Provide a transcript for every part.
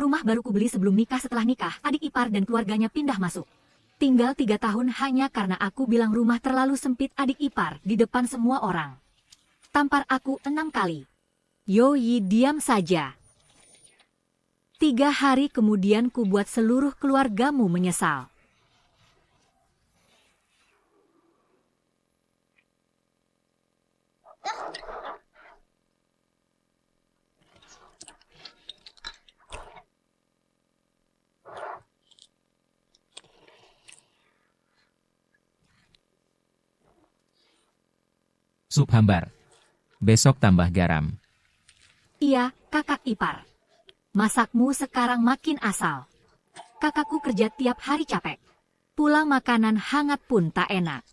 Rumah baru kubeli sebelum nikah. Setelah nikah, adik ipar dan keluarganya pindah masuk. Tinggal 3 tahun hanya karena aku bilang rumah terlalu sempit adik ipar di depan semua orang. Tampar aku 6 kali. Yoi diam saja. 3 hari kemudian ku buat seluruh keluargamu menyesal. Sup hambar. Besok tambah garam. Iya, kakak ipar. Masakmu sekarang makin asal. Kakakku kerja tiap hari capek. Pulang makanan hangat pun tak enak.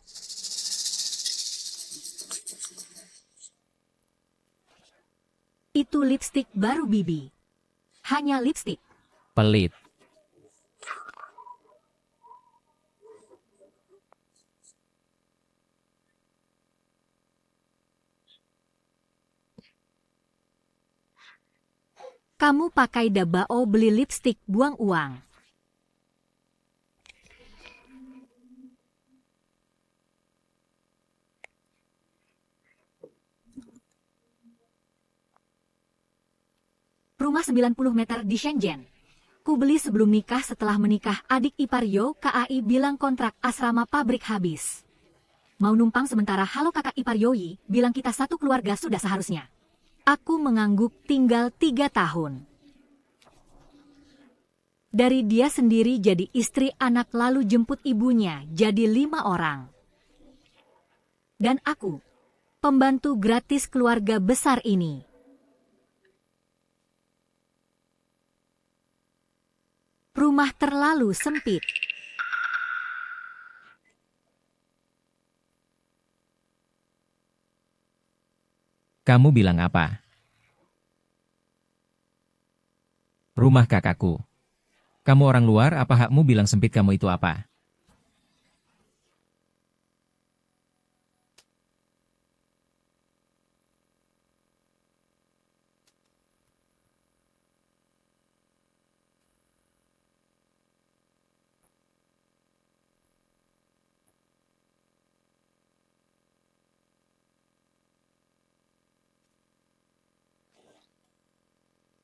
Itu lipstik baru Bibi. Hanya lipstik. Pelit. Kamu pakai dabao beli lipstik buang uang. Rumah 90 meter di Shenzhen. Ku beli sebelum nikah. Setelah menikah adik ipar Yo KAI bilang kontrak asrama pabrik habis. Mau numpang sementara. Halo kakak ipar Yoi, bilang kita satu keluarga sudah seharusnya. Aku mengangguk. Tinggal 3 tahun. Dari dia sendiri jadi istri anak lalu jemput ibunya jadi 5 orang. Dan aku, pembantu gratis keluarga besar ini. Rumah terlalu sempit. Kamu bilang apa? Rumah kakakku. Kamu orang luar, apa hakmu bilang sempit? Kamu itu apa?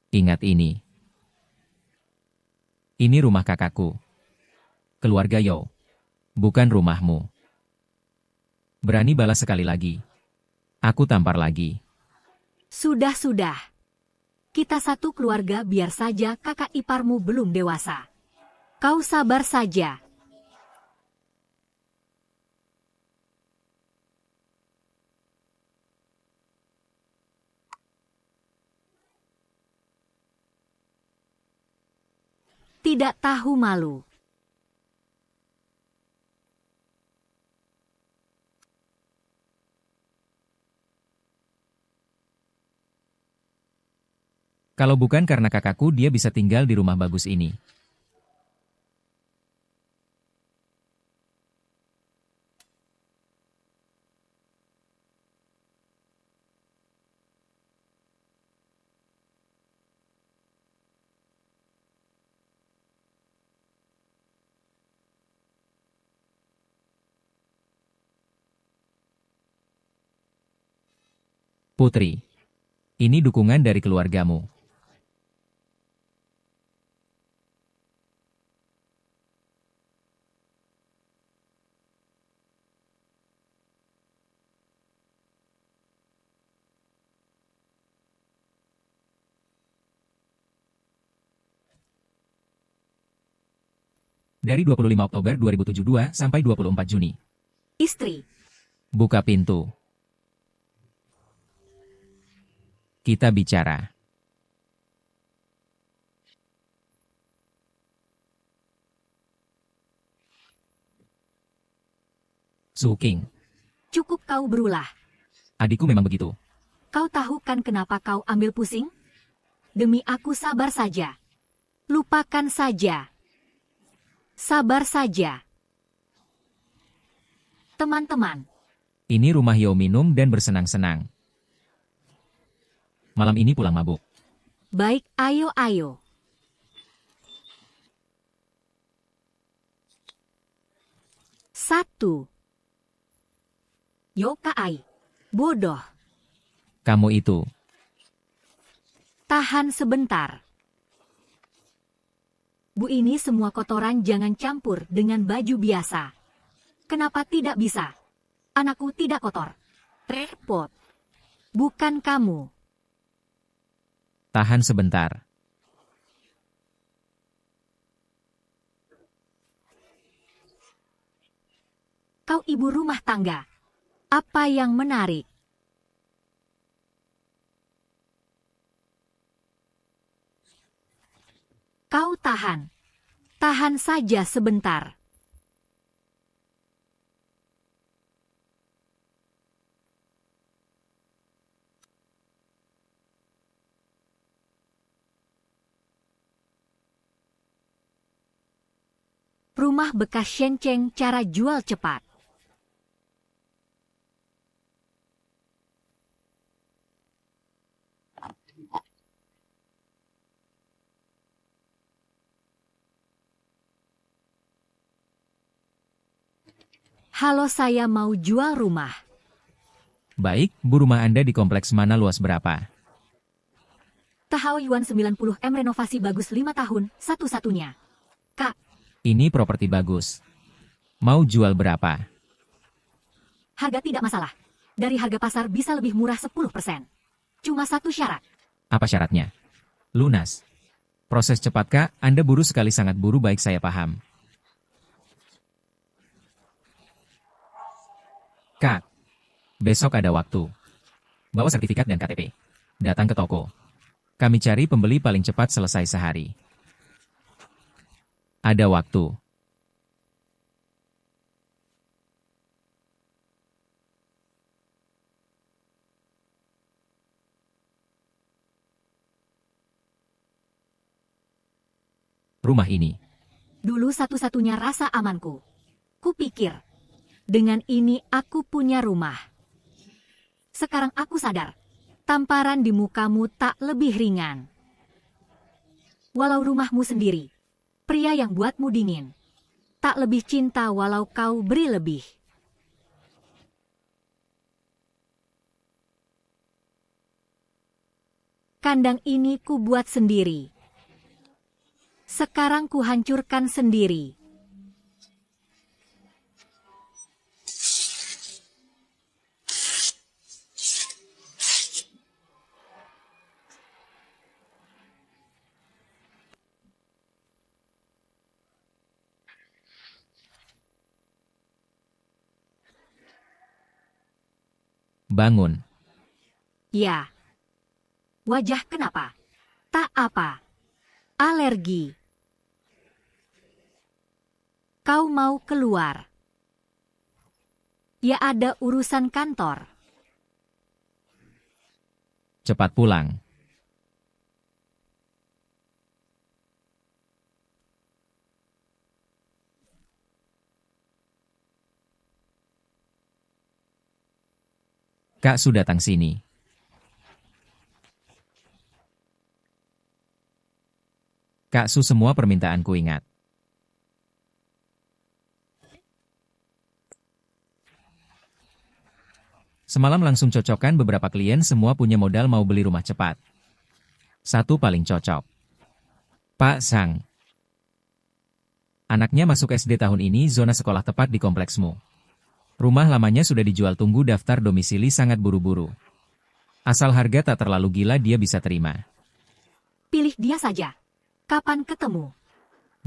Ingat ini. Ini rumah kakakku. Keluarga Yo. Bukan rumahmu. Berani balas sekali lagi. Aku tampar lagi. Sudah. Kita satu keluarga, biar saja kakak iparmu belum dewasa. Kau sabar saja. Tidak tahu malu. Kalau bukan karena kakakku, dia bisa tinggal di rumah bagus ini. Putri, ini dukungan dari keluargamu. Dari 25 Oktober 2072 sampai 24 Juni. Istri. Buka pintu. Kita bicara. Suking. Cukup kau berulah. Adikku memang begitu. Kau tahu kan kenapa kau ambil pusing? Demi aku, sabar saja. Lupakan saja. Sabar saja. Teman-teman. Ini rumah Yo, minum dan bersenang-senang. Malam ini pulang mabuk. Baik, ayo. 1. Yokai. Bodoh. Kamu itu. Tahan sebentar. Bu, ini semua kotoran jangan campur dengan baju biasa. Kenapa tidak bisa? Anakku tidak kotor. Repot. Bukan kamu. Tahan sebentar. Kau ibu rumah tangga. Apa yang menarik? Kau tahan. Tahan saja sebentar. Rumah bekas Shenceng, cara jual cepat. Halo, saya mau jual rumah. Baik, Bu, rumah Anda di kompleks mana, luas berapa? Tahao Yuan 90M, renovasi bagus 5 tahun, satu-satunya. Kak, Ini properti bagus. Mau jual berapa? harga tidak masalah. Dari harga pasar bisa lebih murah 10%. Cuma satu syarat. Apa syaratnya? Lunas. Proses cepat, Kak. Anda buru sekali, sangat buru, baik, saya paham. Kak, besok ada waktu. Bawa sertifikat dan KTP. Datang ke toko. Kami cari pembeli paling cepat selesai sehari. Ada waktu. Rumah ini. Dulu satu-satunya rasa amanku. Kupikir, dengan ini aku punya rumah. Sekarang aku sadar, tamparan di mukamu tak lebih ringan. Walau rumahmu sendiri, pria yang buatmu dingin. Tak lebih cinta walau kau beri lebih. Kandang ini ku buat sendiri. Sekarang ku hancurkan sendiri. Bangun. Ya. Wajah kenapa? Tak apa. Alergi. Kau mau keluar? Ya, ada urusan kantor. Cepat pulang. Kak Su datang sini. Kak Su, semua permintaanku ingat. Semalam langsung cocokkan beberapa klien, semua punya modal mau beli rumah cepat. Satu paling cocok. Pak Sang. Anaknya masuk SD tahun ini, zona sekolah tepat di kompleksmu. Rumah lamanya sudah dijual, tunggu daftar domisili, sangat buru-buru. Asal harga tak terlalu gila, dia bisa terima. Pilih dia saja. Kapan ketemu?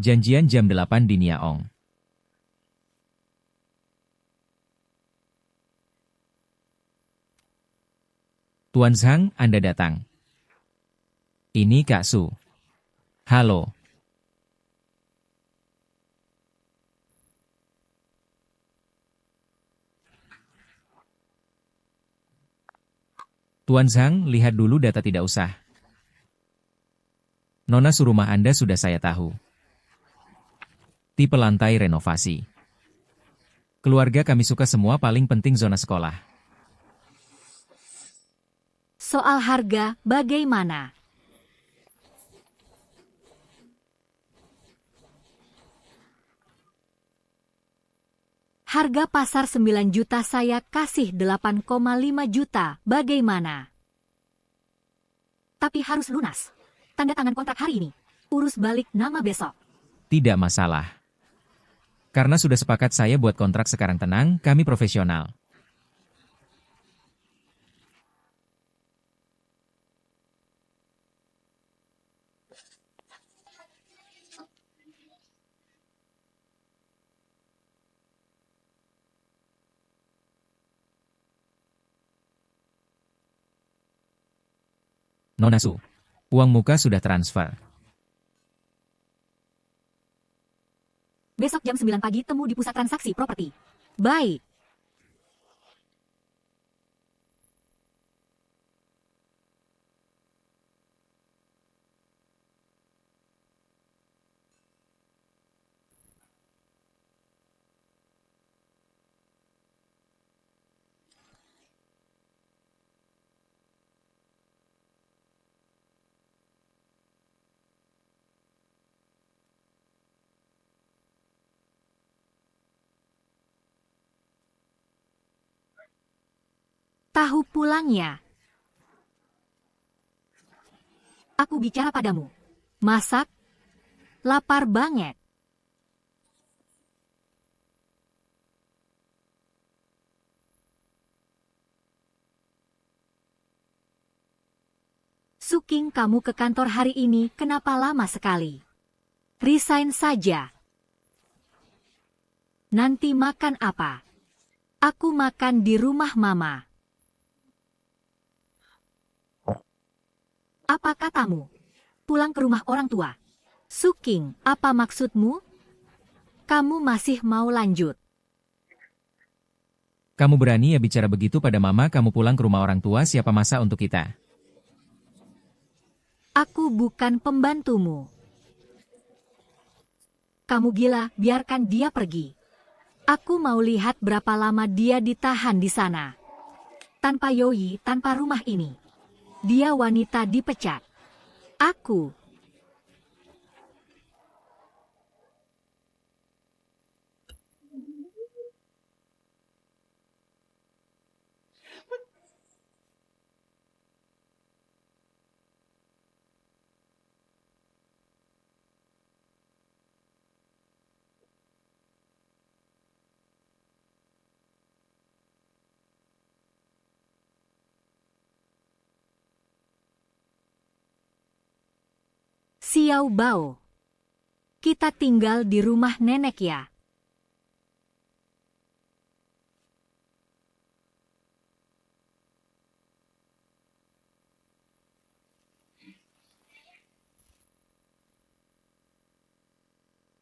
Janjian jam 8 di Niaong. Tuan Zhang, Anda datang. Ini Kak Su. Halo. Tuan Zhang, lihat dulu data, tidak usah. Nona su, rumah Anda sudah saya tahu. Tipe lantai renovasi. Keluarga kami suka semua, paling penting zona sekolah. Soal harga, bagaimana? Harga pasar 9 juta, saya kasih 8,5 juta, bagaimana? Tapi harus lunas. Tanda tangan kontrak hari ini. Urus balik nama besok. Tidak masalah. Karena sudah sepakat saya buat kontrak sekarang, tenang, kami profesional. Nona Su, uang muka sudah transfer. Besok jam 9 pagi temu di pusat transaksi properti. Baik. Tahu pulangnya. Aku bicara padamu. Masak? Lapar banget. Suking, kamu ke kantor hari ini kenapa lama sekali? Resign saja. Nanti makan apa? Aku makan di rumah mama. Apa katamu? Pulang ke rumah orang tua. Suking, apa maksudmu? Kamu masih mau lanjut? Kamu berani ya bicara begitu pada mama, kamu pulang ke rumah orang tua, siapa masa untuk kita? Aku bukan pembantumu. Kamu gila, biarkan dia pergi. Aku mau lihat berapa lama dia ditahan di sana. Tanpa Yoi, tanpa rumah ini. Dia wanita dipecat. Aku. Xiao Bao. Kita tinggal di rumah nenek ya.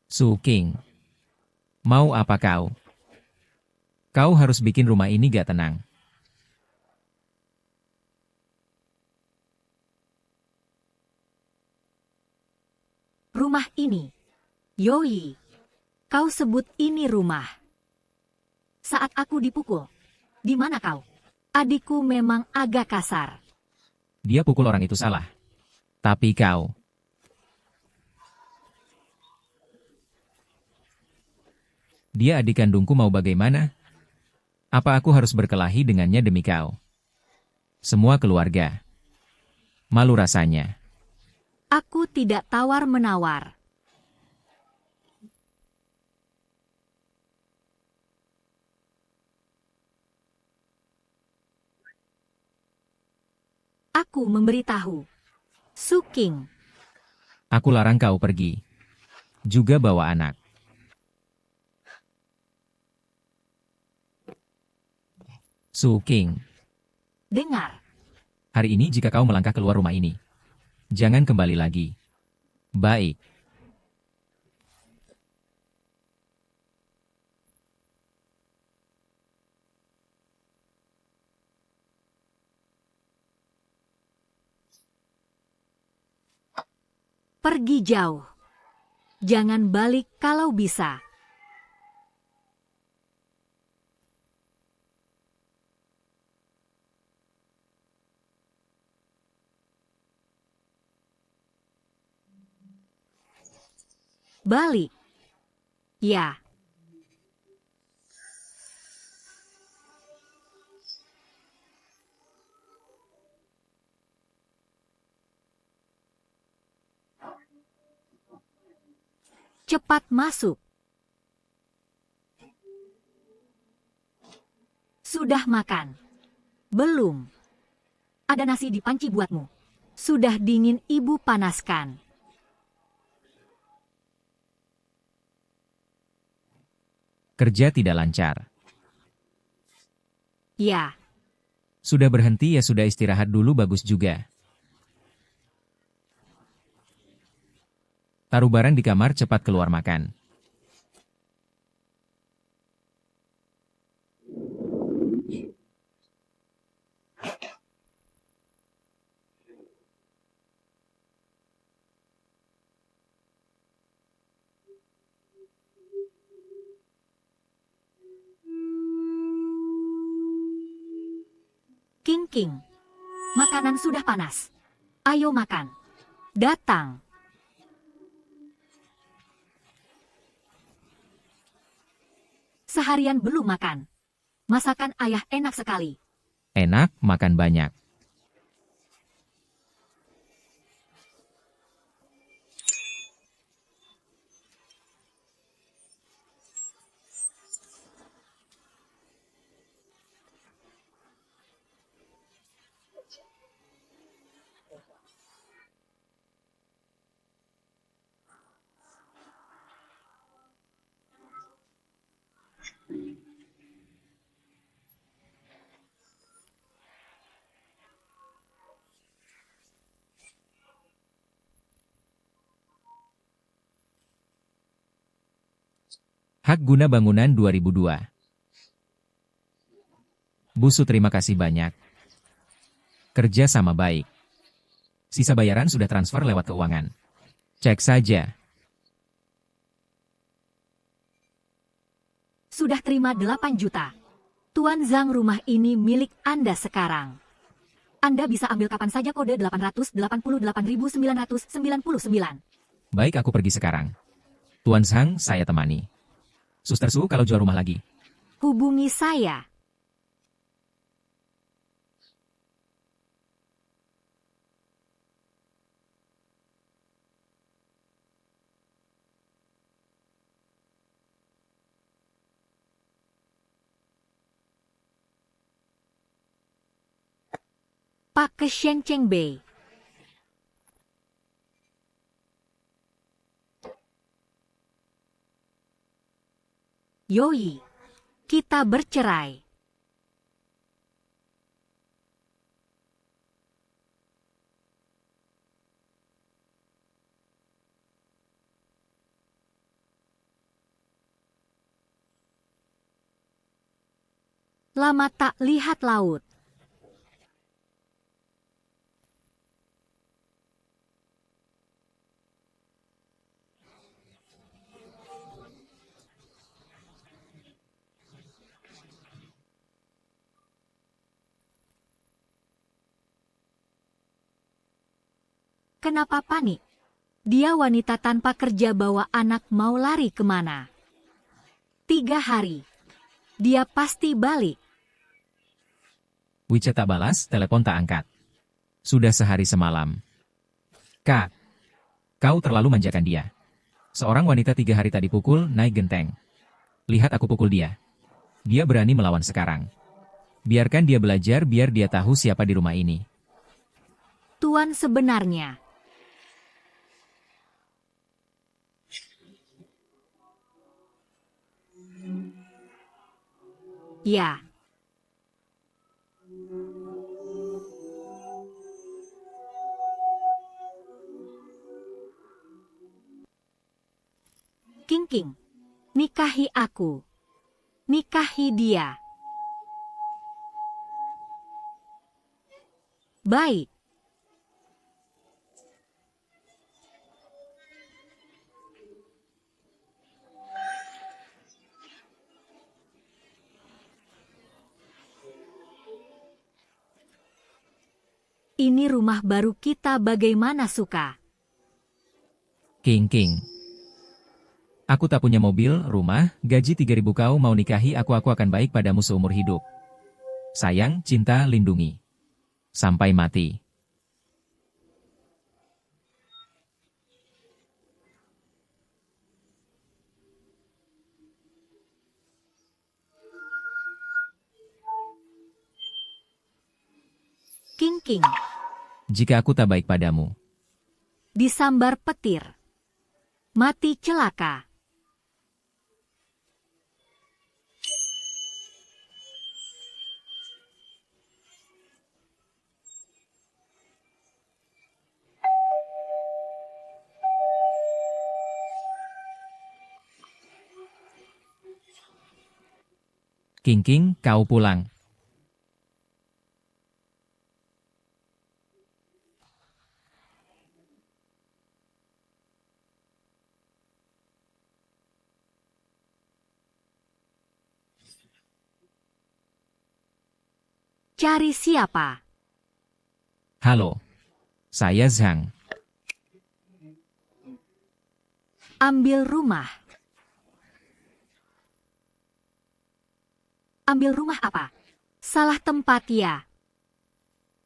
Suking. Mau apa kau? Kau harus bikin rumah ini gak tenang. Rumah ini. Yoi. Kau sebut ini rumah. Saat aku dipukul. Di mana kau? Adikku memang agak kasar. Dia pukul orang itu salah. Tapi kau. Dia adik kandungku, mau bagaimana? Apa aku harus berkelahi dengannya demi kau? Semua keluarga. Malu rasanya. Aku tidak tawar-menawar. Aku memberitahu. Suking. Aku larang kau pergi. Juga bawa anak. Suking. Dengar. Hari ini jika kau melangkah keluar rumah ini, jangan kembali lagi. Baik. Pergi jauh. Jangan balik kalau bisa. Balik. Ya. Cepat masuk. Sudah makan? Belum. Ada nasi di panci buatmu. Sudah dingin ibu panaskan. Kerja tidak lancar. Ya, Sudah berhenti ya sudah istirahat dulu bagus juga. Taruh barang di kamar cepat keluar makan. King King. Makanan sudah panas. Ayo makan. Datang. Seharian belum makan. Masakan ayah enak sekali. Enak, makan banyak. Hak guna bangunan 2002. Busu terima kasih banyak. Kerja sama baik. Sisa bayaran sudah transfer lewat keuangan. Cek saja. Sudah terima 8 juta. Tuan Zhang, rumah ini milik Anda sekarang. Anda bisa ambil kapan saja kode 888.999. Baik aku pergi sekarang. Tuan Zhang, saya temani. Suster Su kalau jual rumah lagi. Hubungi saya. Pak ke Shengcheng Bay. Yoi, kita bercerai. Lama tak lihat laut. Kenapa panik? Dia wanita tanpa kerja bawa anak mau lari kemana? 3 hari. Dia pasti balik. WeChat tak balas, telepon tak angkat. Sudah sehari semalam. Kak, kau terlalu manjakan dia. Seorang wanita 3 hari tak dipukul, naik genteng. Lihat aku pukul dia. Dia berani melawan sekarang. Biarkan dia belajar biar dia tahu siapa di rumah ini. Tuan sebenarnya. Ya. King King, nikahi aku. Nikahi dia. Baik. Ini rumah baru kita, bagaimana suka? King King. Aku tak punya mobil, rumah, gaji 3.000 kau mau nikahi aku akan baik padamu seumur hidup. Sayang, cinta, lindungi. Sampai mati. Suking. Jika aku tak baik padamu, Disambar petir. Mati celaka. King, kau pulang. Cari siapa? Halo, saya Zhang. Ambil rumah. Ambil rumah apa? Salah tempat ya.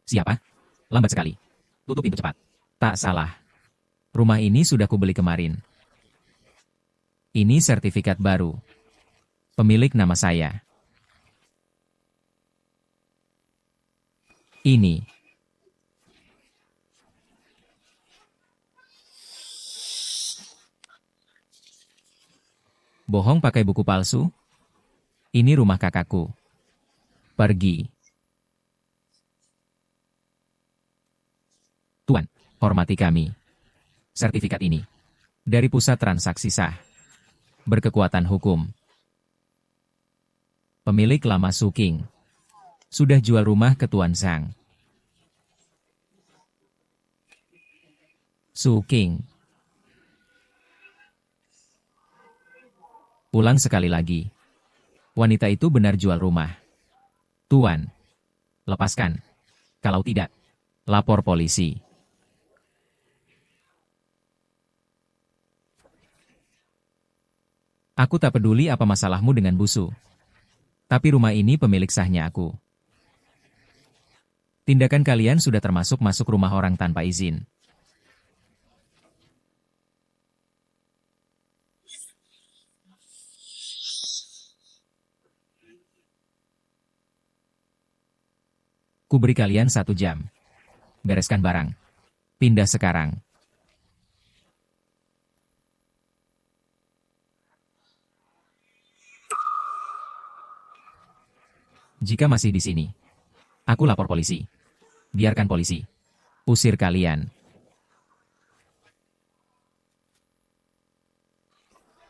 Siapa? Lambat sekali. Tutup pintu cepat. Tak salah. Rumah ini sudah kubeli kemarin. Ini sertifikat baru. Pemilik nama saya. Ini. Bohong pakai buku palsu? Ini rumah kakakku. Pergi. Tuan, hormati kami. Sertifikat ini. Dari pusat transaksi sah. Berkekuatan hukum. Pemilik lama Suking. Sudah jual rumah ke Tuan Zhang. Suking. Pulang sekali lagi. Wanita itu benar jual rumah. Tuan. Lepaskan. Kalau tidak, lapor polisi. Aku tak peduli apa masalahmu dengan Busu. Tapi rumah ini pemilik sahnya aku. Tindakan kalian sudah termasuk masuk rumah orang tanpa izin. Kuberi kalian 1 jam. Bereskan barang. Pindah sekarang. Jika masih di sini, aku lapor polisi. Biarkan polisi usir kalian.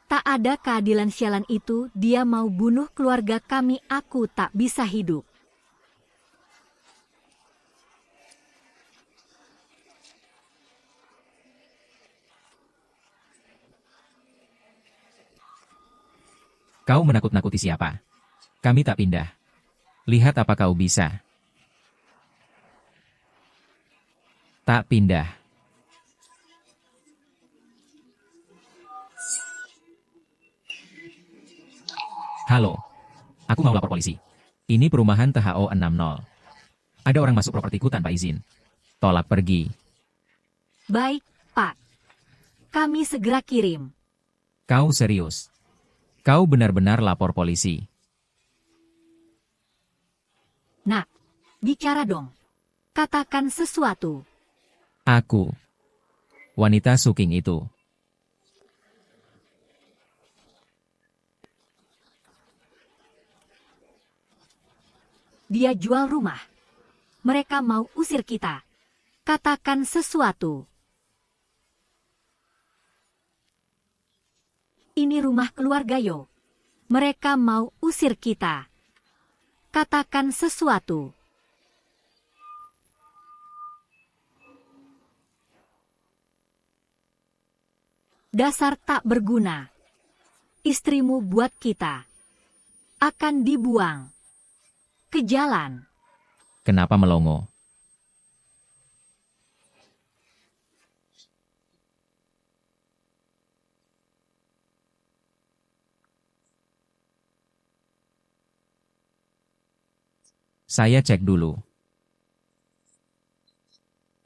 Tak ada keadilan sialan itu, dia mau bunuh keluarga kami, aku tak bisa hidup. Kau menakut-nakuti siapa? Kami tak pindah. Lihat apa kau bisa. Tak pindah. Halo. Aku mau lapor polisi. Ini perumahan THO 60. Ada orang masuk propertiku tanpa izin. Tolak pergi. Baik, Pak. Kami segera kirim. Kau serius? Kau benar-benar lapor polisi? Nak, bicara dong. Katakan sesuatu. Aku. Wanita Suking itu. Dia jual rumah. Mereka mau usir kita. Katakan sesuatu. Ini rumah keluarga Yo. Mereka mau usir kita. Katakan sesuatu. Dasar tak berguna. Istrimu buat kita. Akan dibuang. Ke jalan. Kenapa melongo? Saya cek dulu.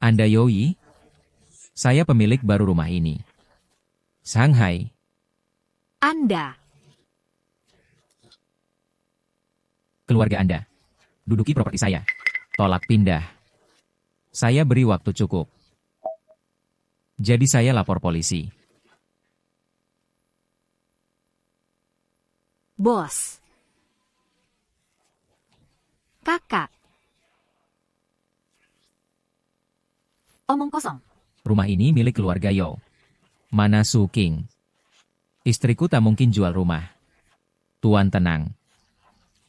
Anda Yoi? Saya pemilik baru rumah ini. Shanghai. Anda. Keluarga Anda. Duduki properti saya. Tolak pindah. Saya beri waktu cukup. Jadi saya lapor polisi. Bos. Kakak. Omong kosong. Rumah ini milik keluarga Yo. Mana Su King? Istriku tak mungkin jual rumah. Tuan tenang.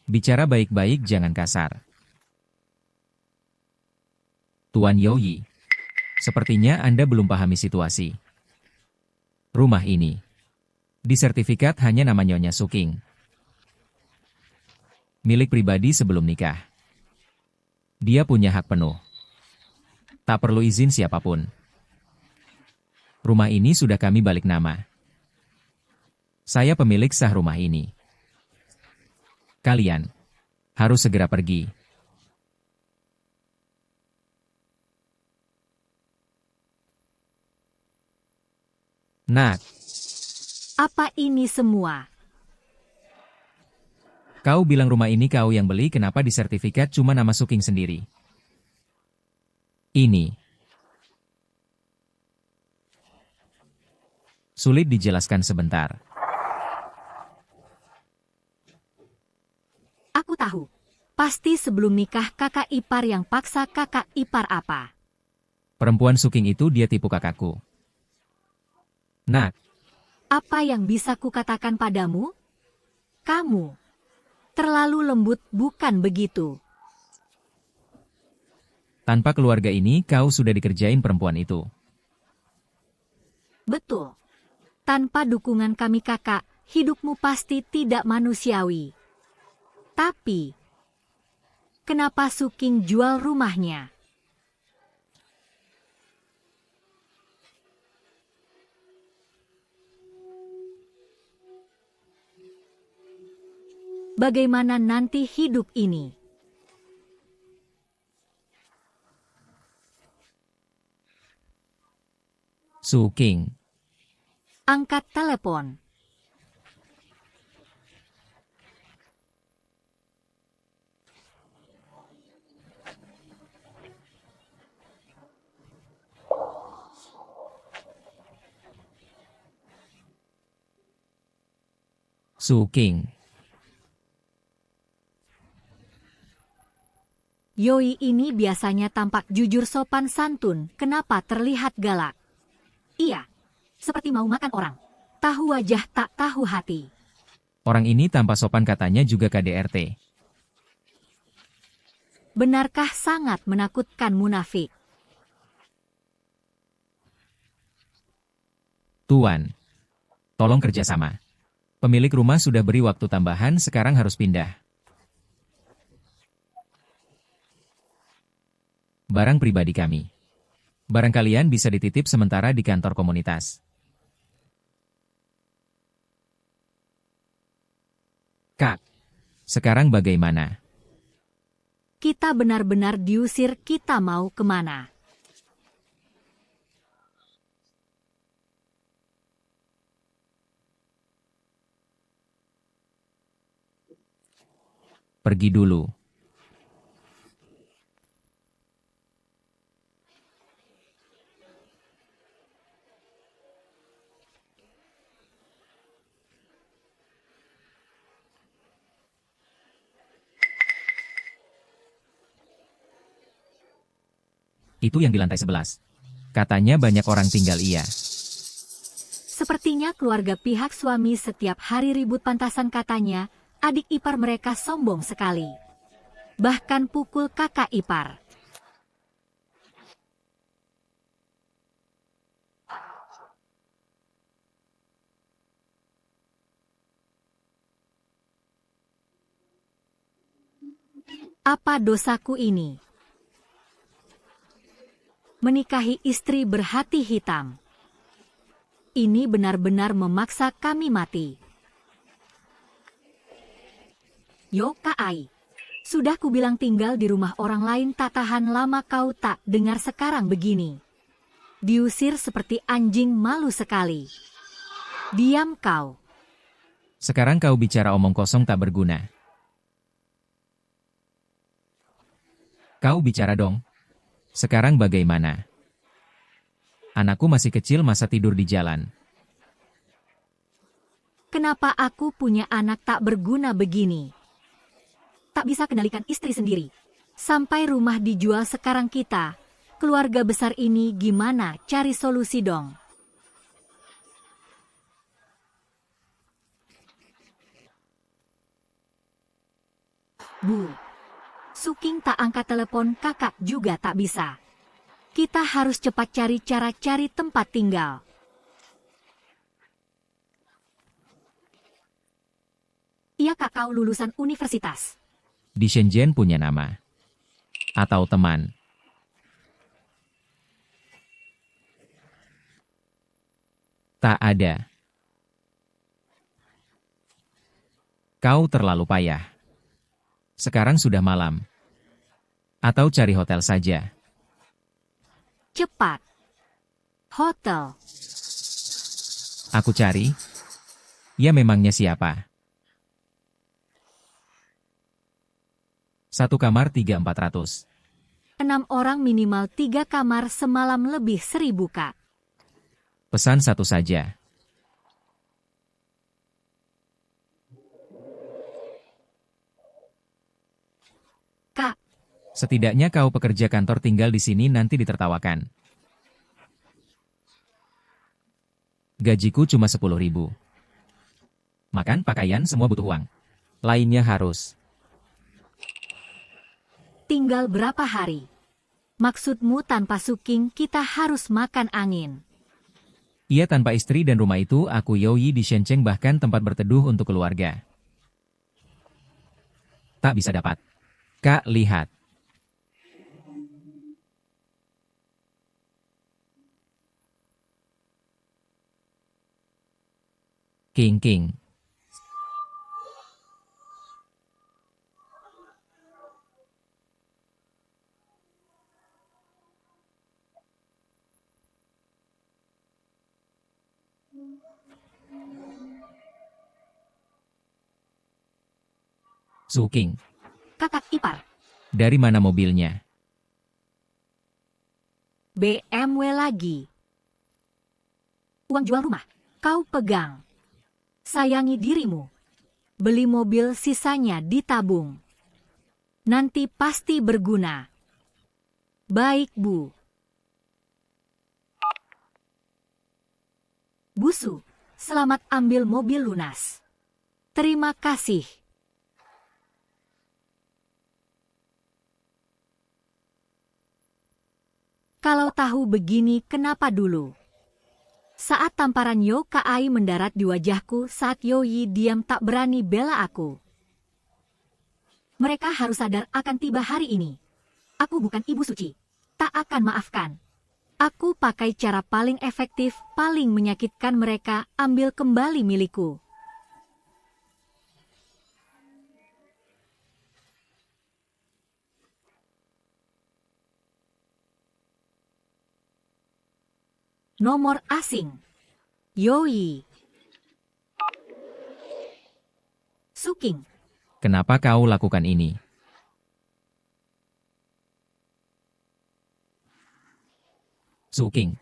Bicara baik-baik, jangan kasar. Tuan Yoyi, sepertinya Anda belum pahami situasi. Rumah ini di sertifikat hanya nama Nyonya Su King. Milik pribadi sebelum nikah. Dia punya hak penuh. Tak perlu izin siapapun. Rumah ini sudah kami balik nama. Saya pemilik sah rumah ini. Kalian harus segera pergi. Nak, Apa ini semua? kau bilang rumah ini kau yang beli, kenapa di sertifikat cuma nama Su King sendiri? Ini sulit dijelaskan sebentar. Aku tahu. Pasti sebelum nikah kakak ipar yang paksa kakak ipar apa? Perempuan Su King itu dia tipu kakakku. Nak, Apa yang bisa kukatakan padamu? Kamu terlalu lembut, bukan begitu? tanpa keluarga ini kau sudah dikerjain perempuan itu. Betul. Tanpa dukungan kami kakak, hidupmu pasti tidak manusiawi. Tapi, kenapa Su King jual rumahnya? Bagaimana nanti hidup ini? Su King, Angkat telepon. Su King. Yoi ini biasanya tampak jujur sopan santun, kenapa terlihat galak? Iya, seperti mau makan orang. Tahu wajah tak tahu hati. Orang ini tanpa sopan katanya juga KDRT. Benarkah sangat menakutkan munafik? Tuan, tolong kerjasama. Pemilik rumah sudah beri waktu tambahan, sekarang harus pindah. Barang pribadi kami. Barang kalian bisa dititip sementara di kantor komunitas. Kak, sekarang bagaimana? Kita benar-benar diusir, kita mau kemana? Pergi dulu. Itu yang di lantai 11. Katanya banyak orang tinggal iya. Sepertinya keluarga pihak suami setiap hari ribut pantasan katanya, adik ipar mereka sombong sekali. Bahkan pukul kakak ipar. Apa dosaku ini? Menikahi istri berhati hitam. Ini benar-benar memaksa kami mati. Yo Kai, sudah kubilang tinggal di rumah orang lain tak tahan lama, kau tak dengar, sekarang begini. Diusir seperti anjing, malu sekali. Diam kau. Sekarang kau bicara omong kosong tak berguna. Kau bicara dong. Sekarang bagaimana? Anakku masih kecil masa tidur di jalan. Kenapa aku punya anak tak berguna begini? Tak bisa kendalikan istri sendiri. Sampai rumah dijual sekarang kita. Keluarga besar ini gimana? Cari solusi dong. Bu, Suking tak angkat telepon, kakak juga tak bisa. Kita harus cepat cari cara cari tempat tinggal. Iya kak, kau lulusan universitas. Di Shenzhen punya nama. Atau teman. Tak ada. Kau terlalu payah. Sekarang sudah malam. Atau cari hotel saja. Cepat. Hotel. Aku cari. Ya memangnya siapa? 1 kamar 3.400. 6 orang minimal 3 kamar semalam lebih 1.000 kak. Pesan 1 saja. Kak, Setidaknya kau pekerja kantor tinggal di sini nanti ditertawakan. Gajiku cuma 10.000. Makan, pakaian, semua butuh uang. Lainnya harus. tinggal berapa hari? Maksudmu tanpa Suking kita harus makan angin. Ia tanpa istri dan rumah itu aku Yoyi di Shenzhen bahkan tempat berteduh untuk keluarga. Tak bisa dapat. Kak, lihat. King. Suking. Kakak ipar, Dari mana mobilnya? BMW lagi. Uang jual rumah, kau pegang. Sayangi dirimu. Beli mobil sisanya ditabung. Nanti pasti berguna. Baik, Bu. Busu, selamat ambil mobil lunas. Terima kasih. Kalau tahu begini, kenapa dulu? Saat tamparan Yo Kai mendarat di wajahku saat Yoyi diam tak berani bela aku. Mereka harus sadar akan tiba hari ini. Aku bukan ibu suci. Tak akan maafkan. Aku pakai cara paling efektif, paling menyakitkan mereka, ambil kembali milikku. Nomor asing. Yoyi. Suking. Kenapa kau lakukan ini? Suking.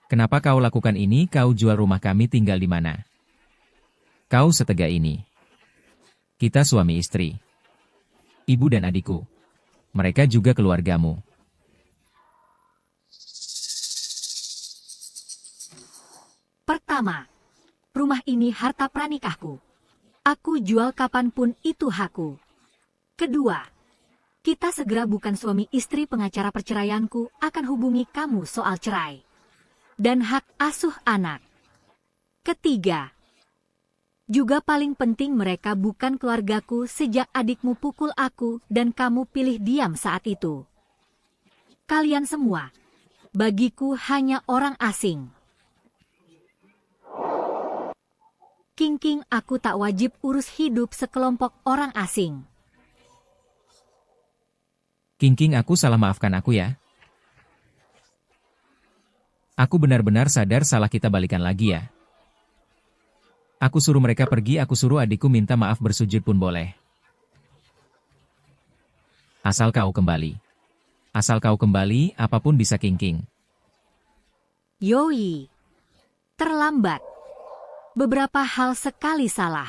Kenapa kau lakukan ini? Kau jual rumah kami tinggal di mana? Kau setega ini. Kita suami istri. Ibu dan adikku. Mereka juga keluargamu. Pertama, rumah ini harta pranikahku. Aku jual kapanpun itu hakku. Kedua, kita segera bukan suami istri, pengacara perceraianku akan hubungi kamu soal cerai. Dan hak asuh anak. Ketiga, juga paling penting mereka bukan keluargaku sejak adikmu pukul aku dan kamu pilih diam saat itu. Kalian semua, bagiku hanya orang asing. King, aku tak wajib urus hidup sekelompok orang asing. King, aku salah, maafkan aku ya. Aku benar-benar sadar salah, kita balikan lagi ya. Aku suruh mereka pergi, aku suruh adikku minta maaf, bersujud pun boleh. Asal kau kembali. Asal kau kembali, apapun bisa King. Yoi. Terlambat. Beberapa hal sekali salah.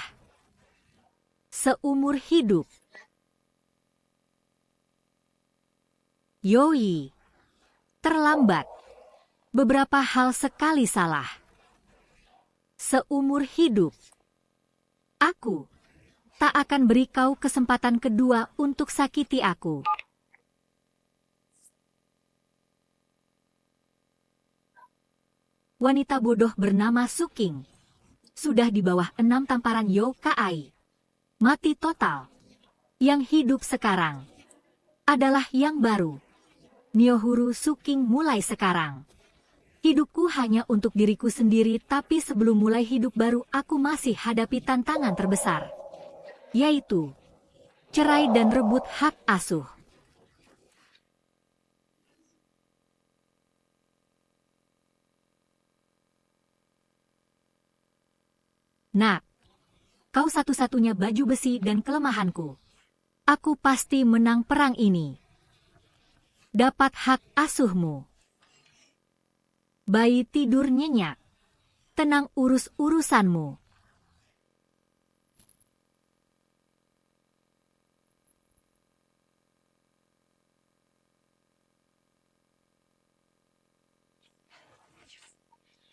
Seumur hidup. Yoi. Terlambat. Beberapa hal sekali salah. Seumur hidup. Aku tak akan beri kau kesempatan kedua untuk sakiti aku. Wanita bodoh bernama Suking. Sudah di bawah 6 tamparan yokai. Mati total. Yang hidup sekarang adalah yang baru. Nyohuru Suking mulai sekarang. Hidupku hanya untuk diriku sendiri, tapi sebelum mulai hidup baru aku masih hadapi tantangan terbesar. Yaitu cerai dan rebut hak asuh. Nak, kau satu-satunya baju besi dan kelemahanku. Aku pasti menang perang ini. Dapat hak asuhmu. Bayi tidur nyenyak. Tenang urus urusanmu.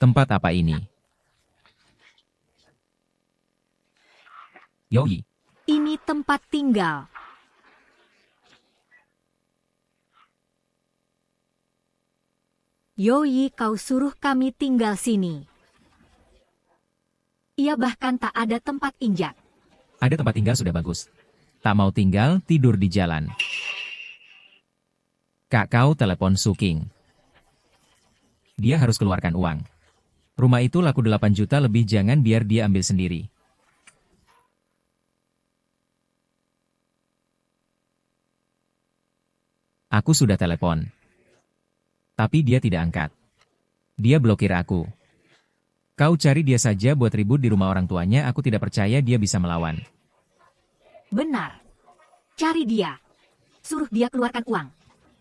Tempat apa ini? Yoi. Ini tempat tinggal. Yoi, kau suruh kami tinggal sini. Ia bahkan tak ada tempat injak. Ada tempat tinggal sudah bagus. Tak mau tinggal, tidur di jalan. Kak, kau telepon Suking. Dia harus keluarkan uang. Rumah itu laku 8 juta lebih, jangan biar dia ambil sendiri. Aku sudah telepon. Tapi dia tidak angkat. Dia blokir aku. Kau cari dia saja buat ribut di rumah orang tuanya, aku tidak percaya dia bisa melawan. Benar. Cari dia. Suruh dia keluarkan uang.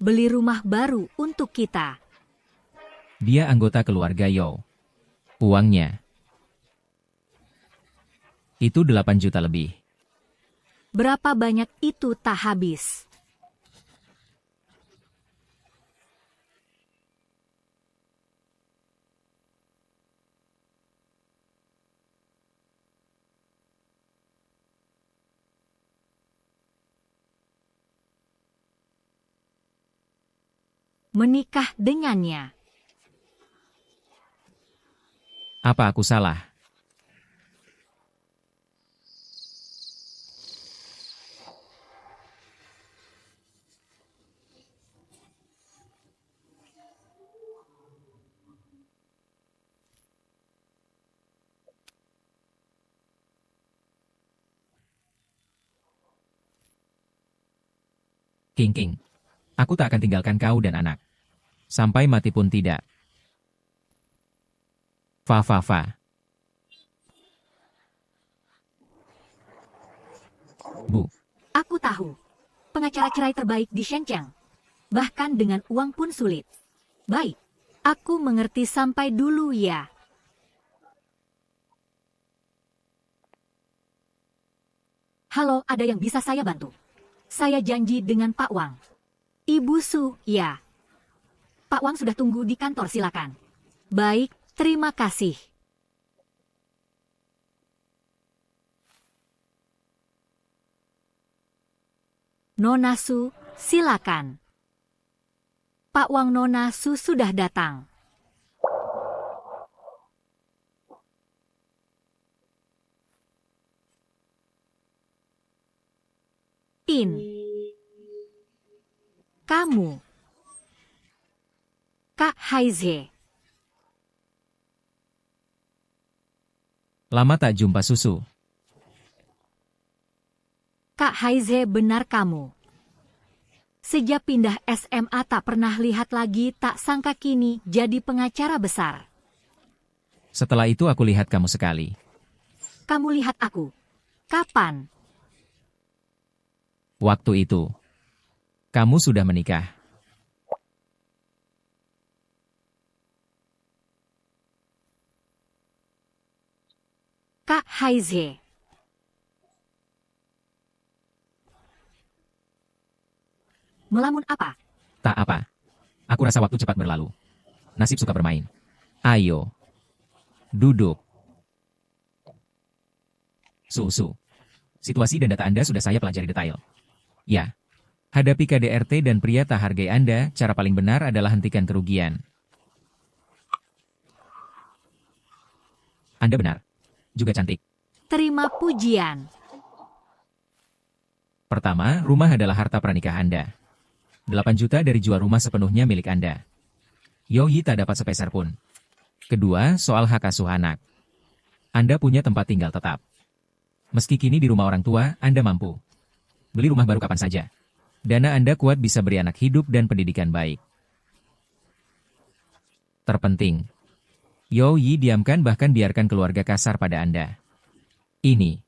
Beli rumah baru untuk kita. Dia anggota keluarga Yo. Uangnya itu 8 juta lebih. Berapa banyak itu tak habis. Menikah dengannya. Apa aku salah? King, aku tak akan tinggalkan kau dan anak. Sampai mati pun tidak. Fa. Bu. Aku tahu. Pengacara cerai terbaik di Shenzhen. Bahkan dengan uang pun sulit. Baik. Aku mengerti, sampai dulu ya. Halo, ada yang bisa saya bantu? Saya janji dengan Pak Wang. Ibu Su, ya. Pak Wang sudah tunggu di kantor, silakan. Baik, terima kasih. Nona Su, silakan. Pak Wang, Nona Su sudah datang. Kamu. Kak Haize. Lama tak jumpa susu. Kak Haize, benar kamu. Sejak pindah SMA tak pernah lihat lagi, tak sangka kini jadi pengacara besar. Setelah itu aku lihat kamu sekali. Kamu lihat aku? Kapan? Waktu itu. Kamu sudah menikah. Kak Haize. Melamun apa? Tak apa. Aku rasa waktu cepat berlalu. Nasib suka bermain. Ayo. Duduk. Su. Situasi dan data Anda sudah saya pelajari detail. Ya. Hadapi KDRT dan pria tak hargai Anda, cara paling benar adalah hentikan kerugian. Anda benar. Juga cantik. Terima pujian. Pertama, rumah adalah harta pranikah Anda. 8 juta dari jual rumah sepenuhnya milik Anda. Yoyi tak dapat sepeser pun. Kedua, soal hak asuh anak. Anda punya tempat tinggal tetap. Meski kini di rumah orang tua, Anda mampu beli rumah baru kapan saja. Dana Anda kuat bisa beri anak hidup dan pendidikan baik. Terpenting, Yoyi diamkan bahkan biarkan keluarga kasar pada Anda. Ini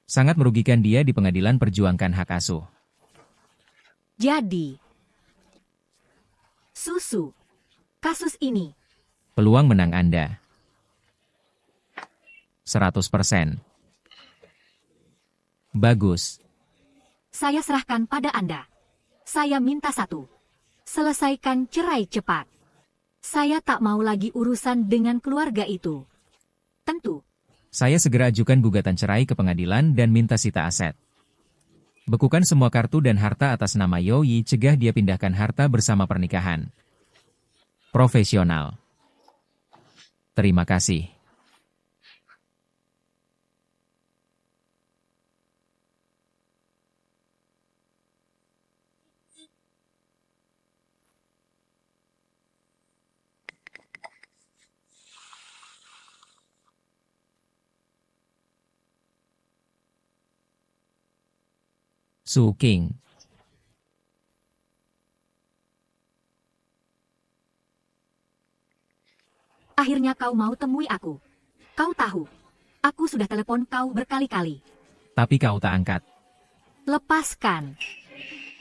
sangat merugikan dia di pengadilan perjuangkan hak asuh. Jadi, Susu, kasus ini, Peluang menang Anda 100%. Bagus. saya serahkan pada Anda. Saya minta satu. Selesaikan cerai cepat. Saya tak mau lagi urusan dengan keluarga itu. Tentu, Saya segera ajukan gugatan cerai ke pengadilan dan minta sita aset. Bekukan semua kartu dan harta atas nama Yoyi, cegah dia pindahkan harta bersama pernikahan. Profesional. Terima kasih. Su King. akhirnya kau mau temui aku. Kau tahu, aku sudah telepon kau berkali-kali. Tapi kau tak angkat. Lepaskan.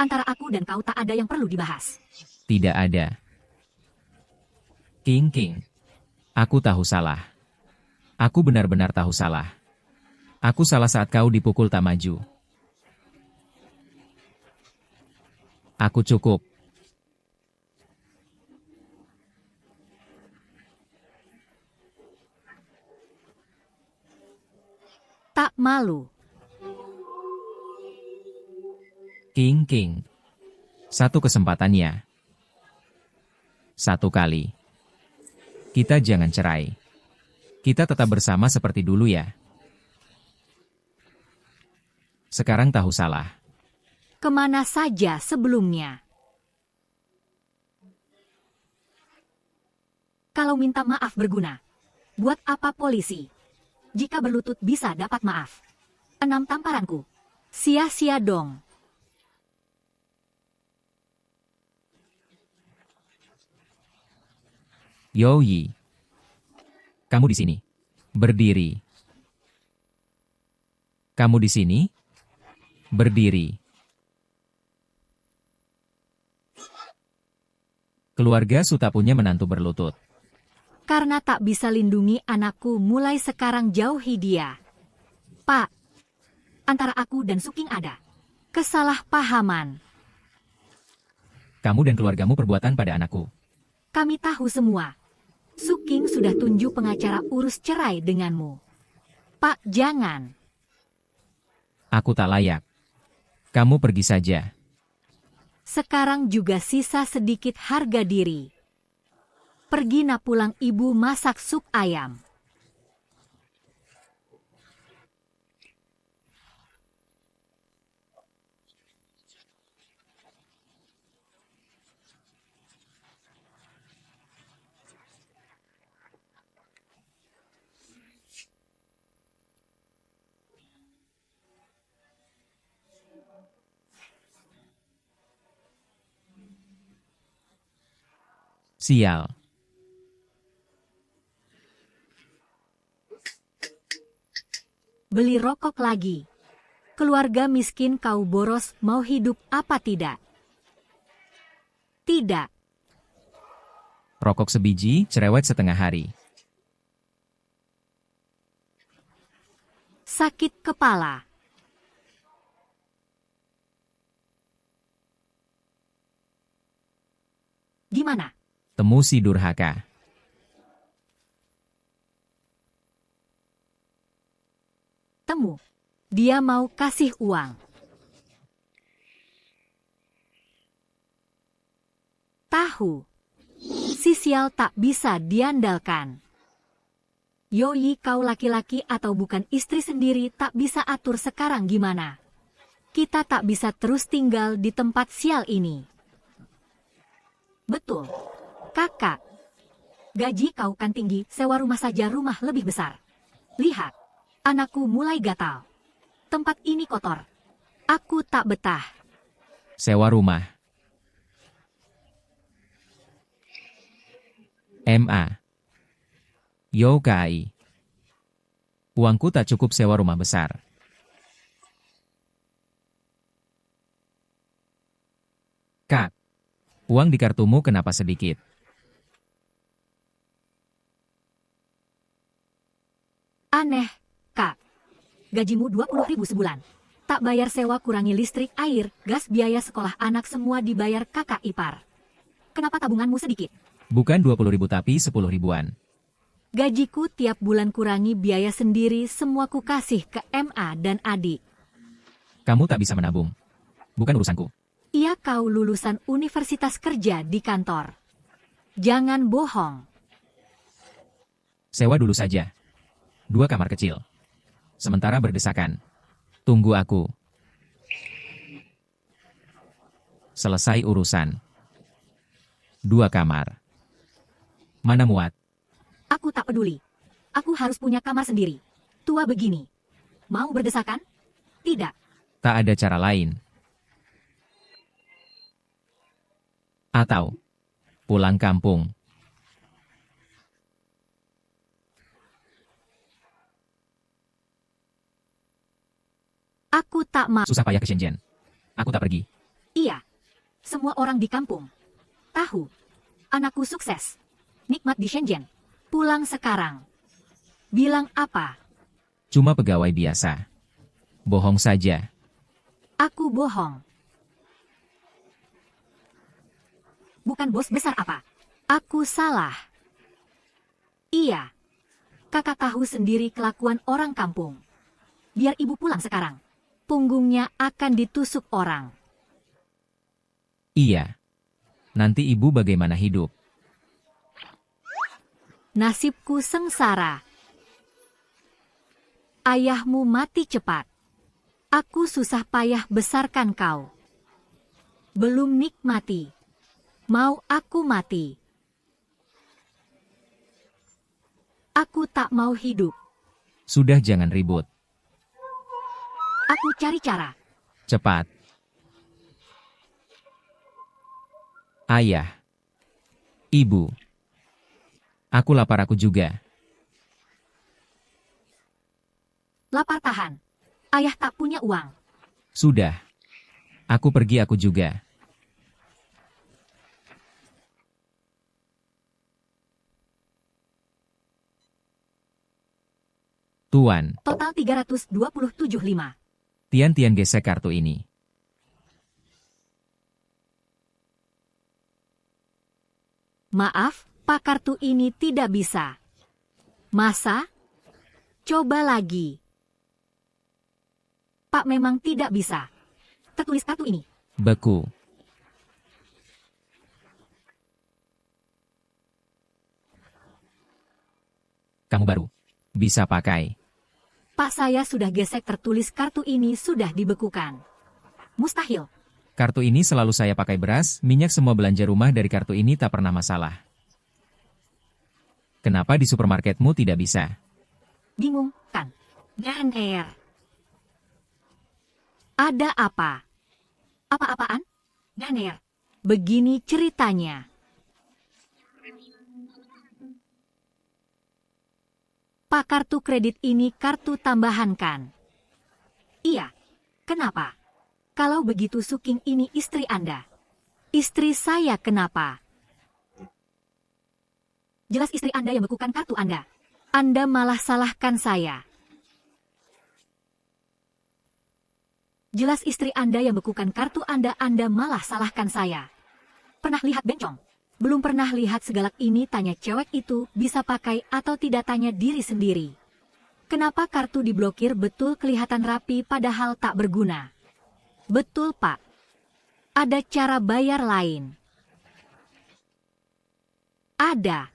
Antara aku dan kau tak ada yang perlu dibahas. Tidak ada. King. Aku tahu salah. Aku benar-benar tahu salah. Aku salah saat kau dipukul tak maju. Aku cukup. Tak malu. King. Satu kesempatannya. Satu kali. Kita jangan cerai. Kita tetap bersama seperti dulu ya. Sekarang tahu salah. Kemana saja sebelumnya. Kalau minta maaf berguna, buat apa polisi? Jika berlutut bisa dapat maaf. 6 tamparanku. Sia-sia dong. Yoyi. Kamu di sini. Berdiri. Kamu di sini. Berdiri. Keluarga Su tak punya menantu berlutut. Karena tak bisa lindungi anakku, mulai sekarang jauhi dia. Pak, antara aku dan Suking ada kesalahpahaman. Kamu dan keluargamu perbuatan pada anakku. Kami tahu semua. Suking sudah tunjuk pengacara urus cerai denganmu. Pak, jangan. Aku tak layak. Kamu pergi saja. Sekarang juga sisa sedikit harga diri. Pergi nak pulang, ibu masak sup ayam. Sial. Beli rokok lagi. Keluarga miskin kau boros, mau hidup apa tidak? Tidak. Rokok sebiji, cerewet setengah hari. sakit kepala. Gimana? Temu si durhaka. Temu. Dia mau kasih uang. Tahu. Si sial tak bisa diandalkan. Yoi, kau laki-laki atau bukan istri sendiri tak bisa atur sekarang gimana? Kita tak bisa terus tinggal di tempat sial ini. Betul. Kakak. Gaji kau kan tinggi, sewa rumah saja rumah lebih besar. Lihat. Anakku mulai gatal. Tempat ini kotor. Aku tak betah. Sewa rumah. MA. Yokai. Uangku tak cukup sewa rumah besar. Kak. Uang di kartumu kenapa sedikit? Aneh, Kak. Gajimu 20.000 sebulan. Tak bayar sewa, kurangi listrik, air, gas, biaya sekolah anak semua dibayar kakak ipar. Kenapa tabunganmu sedikit? Bukan 20.000 tapi 10 ribuan. Gajiku tiap bulan kurangi biaya sendiri, semua ku kasih ke MA dan adik. Kamu tak bisa menabung. Bukan urusanku. Iya, kau lulusan universitas kerja di kantor. Jangan bohong. Sewa dulu saja. 2 kamar kecil. Sementara berdesakan. Tunggu aku. Selesai urusan. 2 kamar. Mana muat? Aku tak peduli. Aku harus punya kamar sendiri. Tua begini. Mau berdesakan? Tidak. Tak ada cara lain. Atau pulang kampung. Aku tak mau. Susah payah ke Shenzhen. Aku tak pergi. Iya. Semua orang di kampung tahu. Anakku sukses. Nikmat di Shenzhen. Pulang sekarang. Bilang apa? Cuma pegawai biasa. Bohong saja. Aku bohong. Bukan bos besar apa? Aku salah. Iya. Kakak tahu sendiri kelakuan orang kampung. Biar ibu pulang sekarang. Punggungnya akan ditusuk orang. Iya. Nanti ibu bagaimana hidup? Nasibku sengsara. Ayahmu mati cepat. Aku susah payah besarkan kau. Belum nikmati. Mau aku mati. Aku tak mau hidup. Sudah jangan ribut. Aku cari cara. Cepat. Ayah. Ibu. Aku lapar aku juga. Lapar tahan. Ayah tak punya uang. Sudah. Aku pergi aku juga. Tuan, Total 327,5. Tian gesek kartu ini. Maaf, Pak, kartu ini tidak bisa. Masa? Coba lagi. Pak, memang tidak bisa. Tertulis kartu ini. Beku. Kamu baru. Bisa pakai. Pak, saya sudah gesek, tertulis kartu ini sudah dibekukan. Mustahil. Kartu ini selalu saya pakai beras, minyak, semua belanja rumah dari kartu ini tak pernah masalah. Kenapa di supermarketmu tidak bisa? Bingung, kan? Dan Ada apa? Apa-apaan? Ganer. Begini ceritanya. Pak, kartu kredit ini kartu tambahan kan? Iya. Kenapa? Kalau begitu Suking ini istri Anda. Istri saya kenapa? Jelas istri Anda yang bekukan kartu Anda. Anda malah salahkan saya. Jelas istri Anda yang bekukan kartu Anda malah salahkan saya. Pernah lihat bencong? Belum pernah lihat segalak ini, tanya cewek itu, bisa pakai atau tidak, tanya diri sendiri. Kenapa kartu diblokir? Betul, kelihatan rapi padahal tak berguna. Betul, Pak. Ada cara bayar lain. Ada.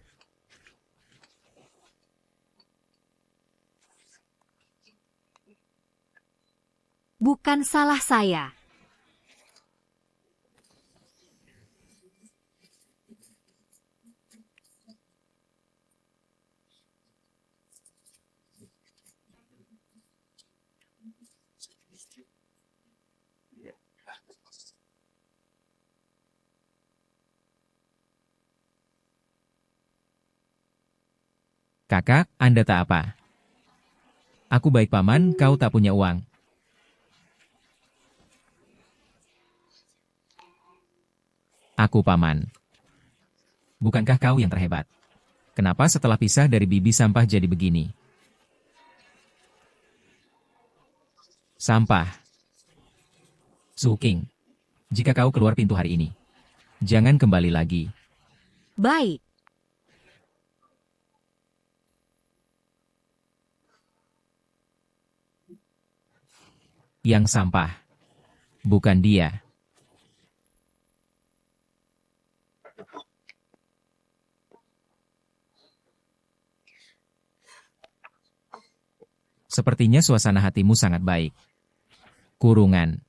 Bukan salah saya. Kakak, Anda tak apa. Aku baik paman, kau tak punya uang. Aku paman. Bukankah kau yang terhebat? Kenapa setelah pisah dari bibi sampah jadi begini? Sampah. Suking. Jika kau keluar pintu hari ini, jangan kembali lagi. Baik. Yang sampah. Bukan dia. Sepertinya suasana hatimu sangat baik. Kurungan.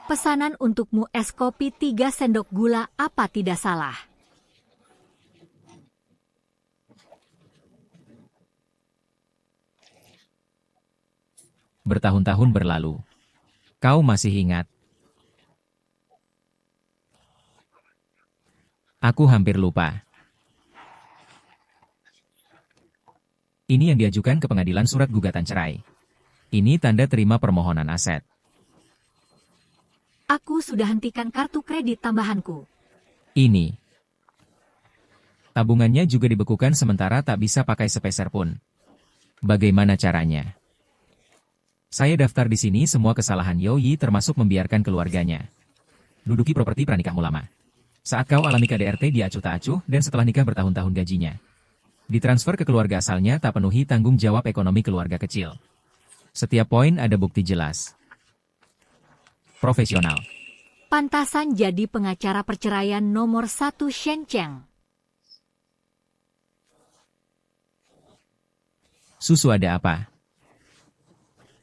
Pesanan untukmu, es kopi 3 sendok gula, apa tidak salah? Bertahun-tahun berlalu. Kau masih ingat? Aku hampir lupa. Ini yang diajukan ke pengadilan, surat gugatan cerai. Ini tanda terima permohonan aset. Aku sudah hentikan kartu kredit tambahanku. Ini. Tabungannya juga dibekukan sementara tak bisa pakai sepeser pun. Bagaimana caranya? Saya daftar di sini semua kesalahan Yoyi termasuk membiarkan keluarganya duduki properti pranikahmu lama. Saat kau alami KDRT dia acuh tak acuh dan setelah nikah bertahun-tahun gajinya ditransfer ke keluarga asalnya, tak penuhi tanggung jawab ekonomi keluarga kecil. Setiap poin ada bukti jelas. Profesional. Pantasan jadi pengacara perceraian nomor 1 Shen Cheng. Susu ada apa?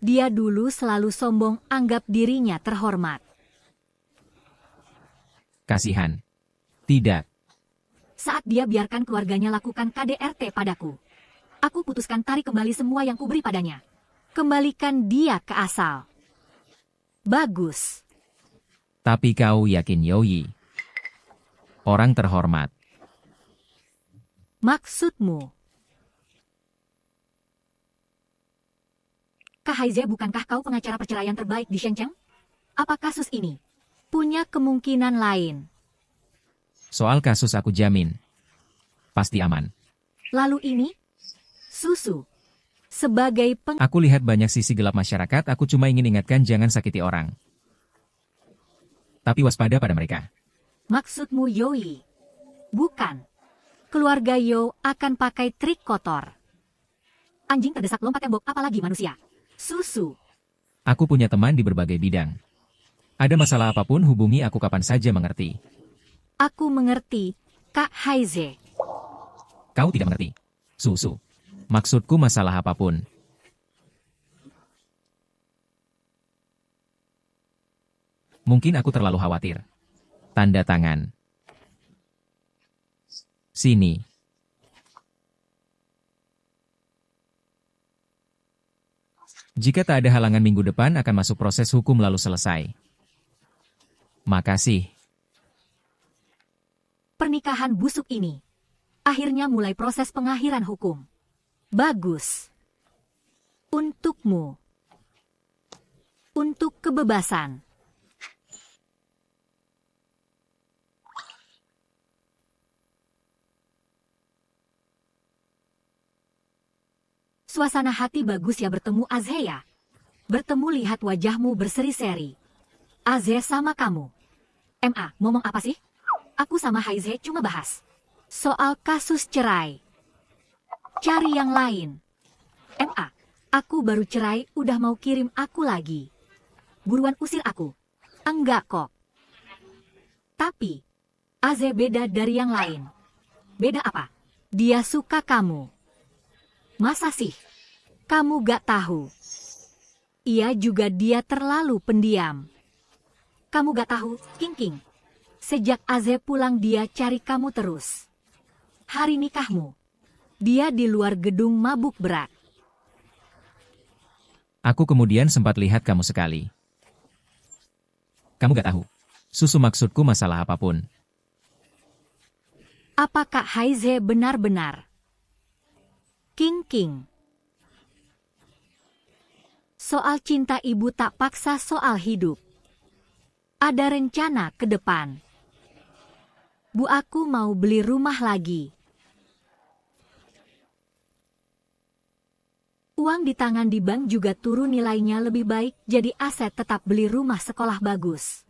Dia dulu selalu sombong, anggap dirinya terhormat. Kasihan. Tidak. Saat dia biarkan keluarganya lakukan KDRT padaku, aku putuskan tarik kembali semua yang kuberi padanya. Kembalikan dia ke asal. Bagus. Tapi kau yakin Yoyi orang terhormat? Maksudmu? Kak Haize, bukankah kau pengacara perceraian terbaik di Shenzhen? Apa kasus ini punya kemungkinan lain? Soal kasus aku jamin. Pasti aman. Lalu ini? Susu. Sebagai Aku lihat banyak sisi gelap masyarakat, aku cuma ingin ingatkan jangan sakiti orang. Tapi waspada pada mereka. Maksudmu Yoi? Bukan. Keluarga Yo akan pakai trik kotor. Anjing terdesak lompat tembok, apalagi manusia. Susu. Aku punya teman di berbagai bidang. Ada masalah apapun hubungi aku kapan saja, mengerti? Aku mengerti, Kak Haize. Kau tidak mengerti. Susu. Maksudku masalah apapun. Mungkin aku terlalu khawatir. Tanda tangan. Sini. Jika tak ada halangan minggu depan akan masuk proses hukum lalu selesai. Makasih. Pernikahan busuk ini akhirnya mulai proses pengakhiran hukum. Bagus. Untukmu. Untuk kebebasan. Suasana hati bagus ya bertemu Azhe ya. Bertemu lihat wajahmu berseri-seri. Azhe sama kamu. MA, ngomong apa sih? Aku sama Haize cuma bahas soal kasus cerai. Cari yang lain. MA, aku baru cerai udah mau kirim aku lagi. Buruan usir aku. Enggak kok. Tapi, Azhe beda dari yang lain. Beda apa? Dia suka kamu. Masa sih? Kamu gak tahu. Iya juga dia terlalu pendiam. Kamu gak tahu, King. Sejak Azhe pulang dia cari kamu terus. Hari nikahmu, dia di luar gedung mabuk berat. Aku kemudian sempat lihat kamu sekali. Kamu gak tahu. Susu maksudku masalah apapun. Apakah Haize benar-benar? King. Soal cinta ibu tak paksa soal hidup. Ada rencana ke depan. Bu aku mau beli rumah lagi. Uang di tangan di bank juga turun nilainya lebih baik, jadi aset tetap beli rumah sekolah bagus.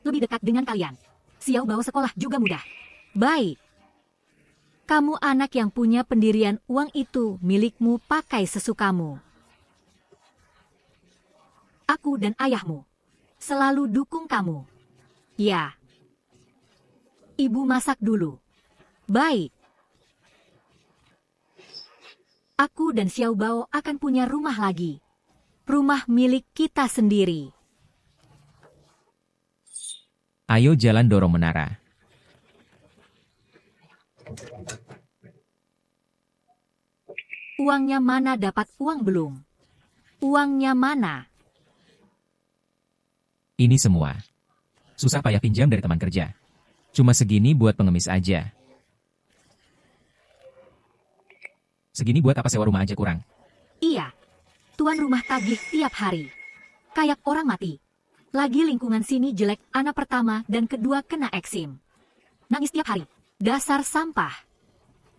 Lebih dekat dengan kalian. Xiao bawa sekolah juga mudah. Baik. Kamu anak yang punya pendirian, uang itu milikmu pakai sesukamu. Aku dan ayahmu selalu dukung kamu. Ya. Ibu masak dulu. Baik. Aku dan Xiao Bao akan punya rumah lagi. Rumah milik kita sendiri. Ayo jalan dorong menara. Uangnya mana dapat uang belum? Uangnya mana? Ini semua. Susah payah pinjam dari teman kerja. Cuma segini buat pengemis aja. Segini buat apa sewa rumah aja kurang. Iya. Tuan rumah tagih tiap hari. Kayak orang mati. Lagi lingkungan sini jelek, anak pertama dan kedua kena eksim. Nangis tiap hari. Dasar sampah.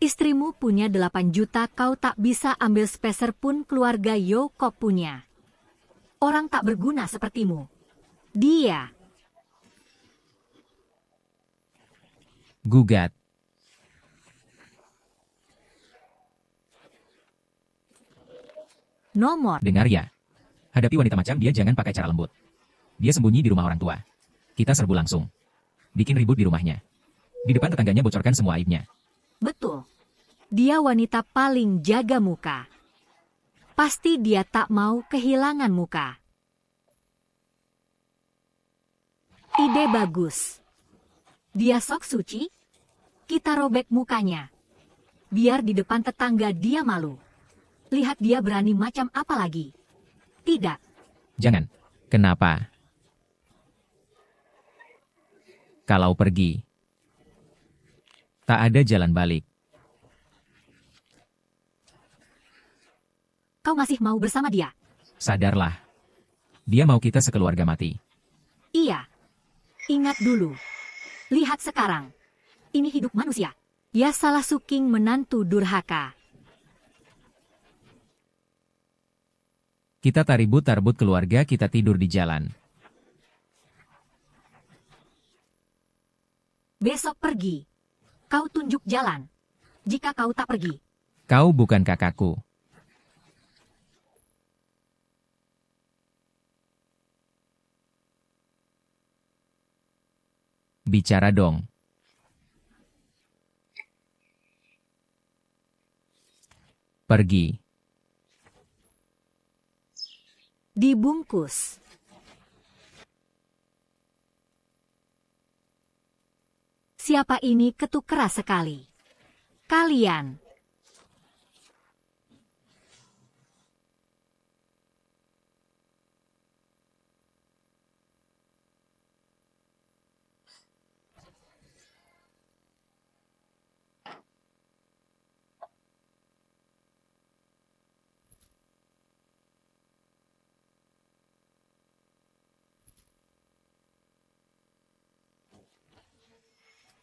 Istrimu punya 8 juta, kau tak bisa ambil speser pun keluarga Yoko punya. Orang tak berguna sepertimu. Dia. Gugat. Nomor. Dengar ya. Hadapi wanita macam dia jangan pakai cara lembut. Dia sembunyi di rumah orang tua. Kita serbu langsung. Bikin ribut di rumahnya. Di depan tetangganya bocorkan semua aibnya. Betul. Dia wanita paling jaga muka. Pasti dia tak mau kehilangan muka. Ide bagus. Dia sok suci. Kita robek mukanya. Biar di depan tetangga dia malu. Lihat dia berani macam apa lagi. Tidak. Jangan. Kenapa? Kalau pergi, tak ada jalan balik. Kau masih mau bersama dia? Sadarlah. Dia mau kita sekeluarga mati. Iya. Ingat dulu. Lihat sekarang. Ini hidup manusia. Ya salah suking menantu durhaka. Kita taribut-tarbut keluarga kita tidur di jalan. Besok pergi. Kau tunjuk jalan. Jika kau tak pergi. Kau bukan kakakku. Bicara dong. Pergi. Dibungkus. Siapa ini ketuk keras sekali. Kalian.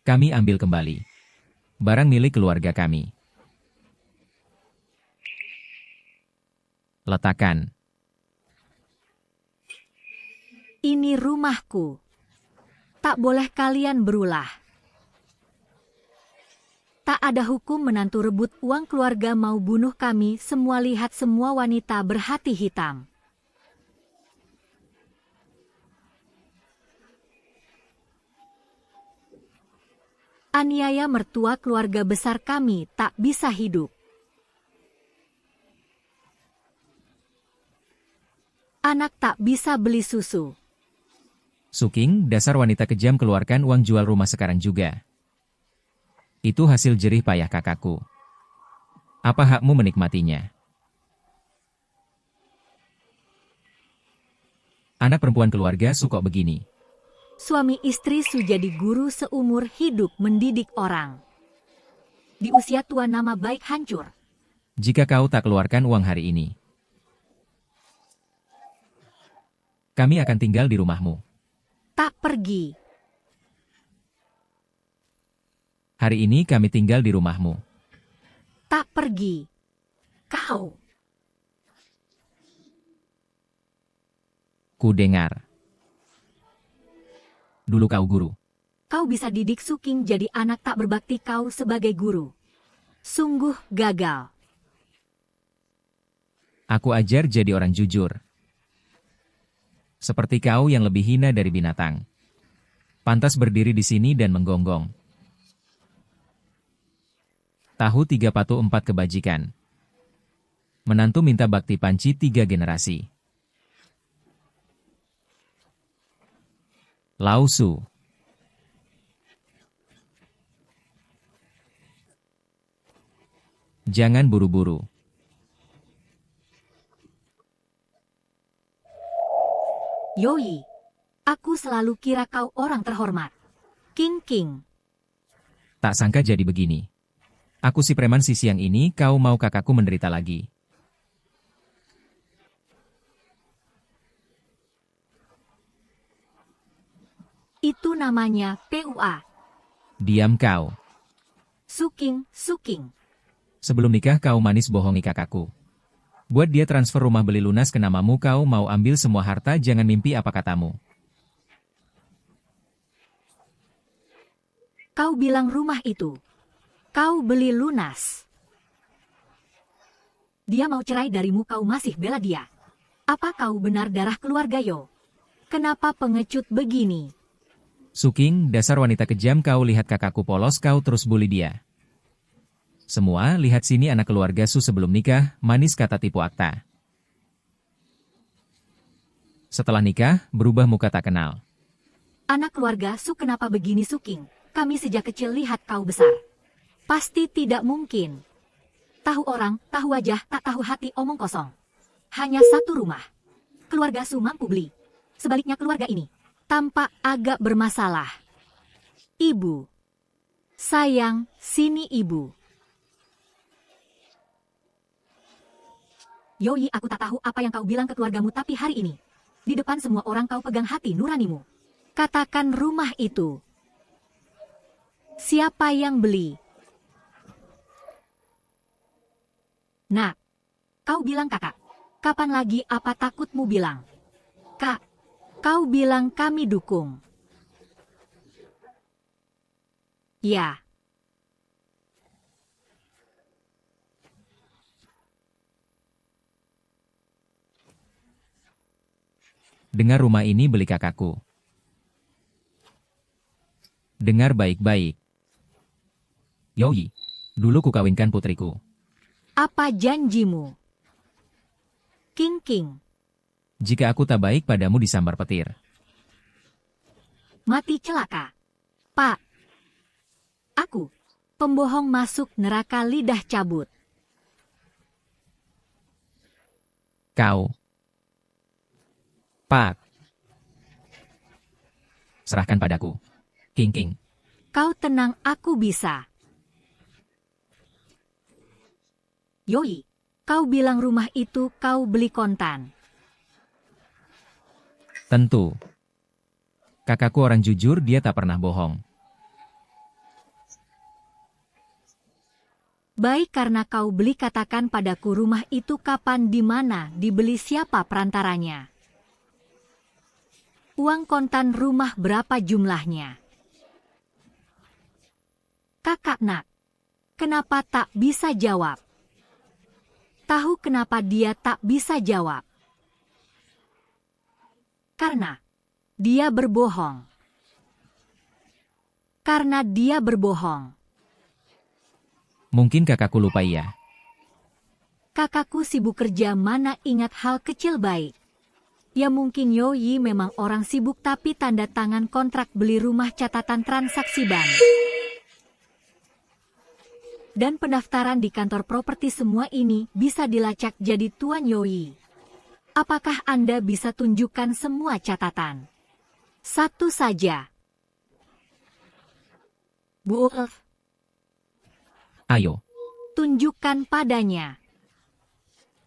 Kami ambil kembali. Barang milik keluarga kami. Letakkan. Ini rumahku. Tak boleh kalian berulah. Tak ada hukum menantu rebut uang keluarga mau bunuh kami semua. Lihat semua wanita berhati hitam. Aniaya mertua keluarga besar kami tak bisa hidup. Anak tak bisa beli susu. Suking, dasar wanita kejam, keluarkan uang jual rumah sekarang juga. Itu hasil jerih payah kakakku. Apa hakmu menikmatinya? Anak perempuan keluarga Su kok begini. Suami istri Su jadi guru seumur hidup mendidik orang. Di usia tua nama baik hancur. Jika kau tak keluarkan uang hari ini, kami akan tinggal di rumahmu. Tak pergi. Hari ini kami tinggal di rumahmu. Tak pergi. Kau. Ku dengar. Dulu kau guru. Kau bisa didik Suking jadi anak tak berbakti kau sebagai guru. Sungguh gagal. Aku ajar jadi orang jujur. Seperti kau yang lebih hina dari binatang. Pantas berdiri di sini dan menggonggong. Tahu 3 patuh 4 kebajikan. Menantu minta bakti panci 3 generasi. Lausu. Jangan buru-buru. Yoi. Aku selalu kira kau orang terhormat. King. Tak sangka jadi begini. Aku si preman si siang ini, kau mau kakakku menderita lagi. Itu namanya PUA. Diam kau. Suking. Sebelum nikah kau manis bohongi kakakku. Buat dia transfer rumah beli lunas ke namamu, kau mau ambil semua harta, jangan mimpi apa katamu. Kau bilang rumah itu. Kau beli lunas. Dia mau cerai darimu, kau masih bela dia. Apa kau benar darah keluarga Yo? Kenapa pengecut begini? Suking, dasar wanita kejam, kau lihat kakakku polos, kau terus bully dia. Semua, lihat sini anak keluarga Su sebelum nikah, manis kata tipu akta. Setelah nikah, berubah muka tak kenal. Anak keluarga Su kenapa begini Suking? Kami sejak kecil lihat kau besar. Pasti tidak mungkin. Tahu orang, tahu wajah, tak tahu hati, omong kosong. Hanya satu rumah. Keluarga Su mampu beli. Sebaliknya keluarga ini tampak agak bermasalah. Ibu. Sayang, sini ibu. Yoi, aku tak tahu apa yang kau bilang ke keluargamu, tapi hari ini, di depan semua orang kau pegang hati nuranimu. Katakan rumah itu. Siapa yang beli? Nak, kau bilang kakak. Kapan lagi apa takutmu bilang? Kak, kau bilang kami dukung. Ya. Dengar, rumah ini beli kakakku. Dengar baik-baik. Yoi, dulu ku kawinkan putriku. Apa janjimu? King. Jika aku tak baik padamu, disambar petir. Mati celaka. Pak. Aku. Pembohong masuk neraka lidah cabut. Kau. Pak. Serahkan padaku. King. Kau tenang, aku bisa. Yoi, kau bilang rumah itu kau beli kontan. Tentu. Kakakku orang jujur, dia tak pernah bohong. Baik, karena kau beli, katakan padaku rumah itu kapan, di mana, dibeli siapa perantaranya. Uang kontan rumah berapa jumlahnya? Kakak nak, kenapa tak bisa jawab? Tahu kenapa dia tak bisa jawab? Karena dia berbohong. Karena dia berbohong. Mungkin kakakku lupa ya. Kakakku sibuk kerja, mana ingat hal kecil baik. Ya mungkin Yoyi memang orang sibuk, tapi tanda tangan kontrak beli rumah, catatan transaksi bank, dan pendaftaran di kantor properti, semua ini bisa dilacak. Jadi Tuan Yoyi, apakah Anda bisa tunjukkan semua catatan? Satu saja. Bu Ulf, Ayo, tunjukkan padanya.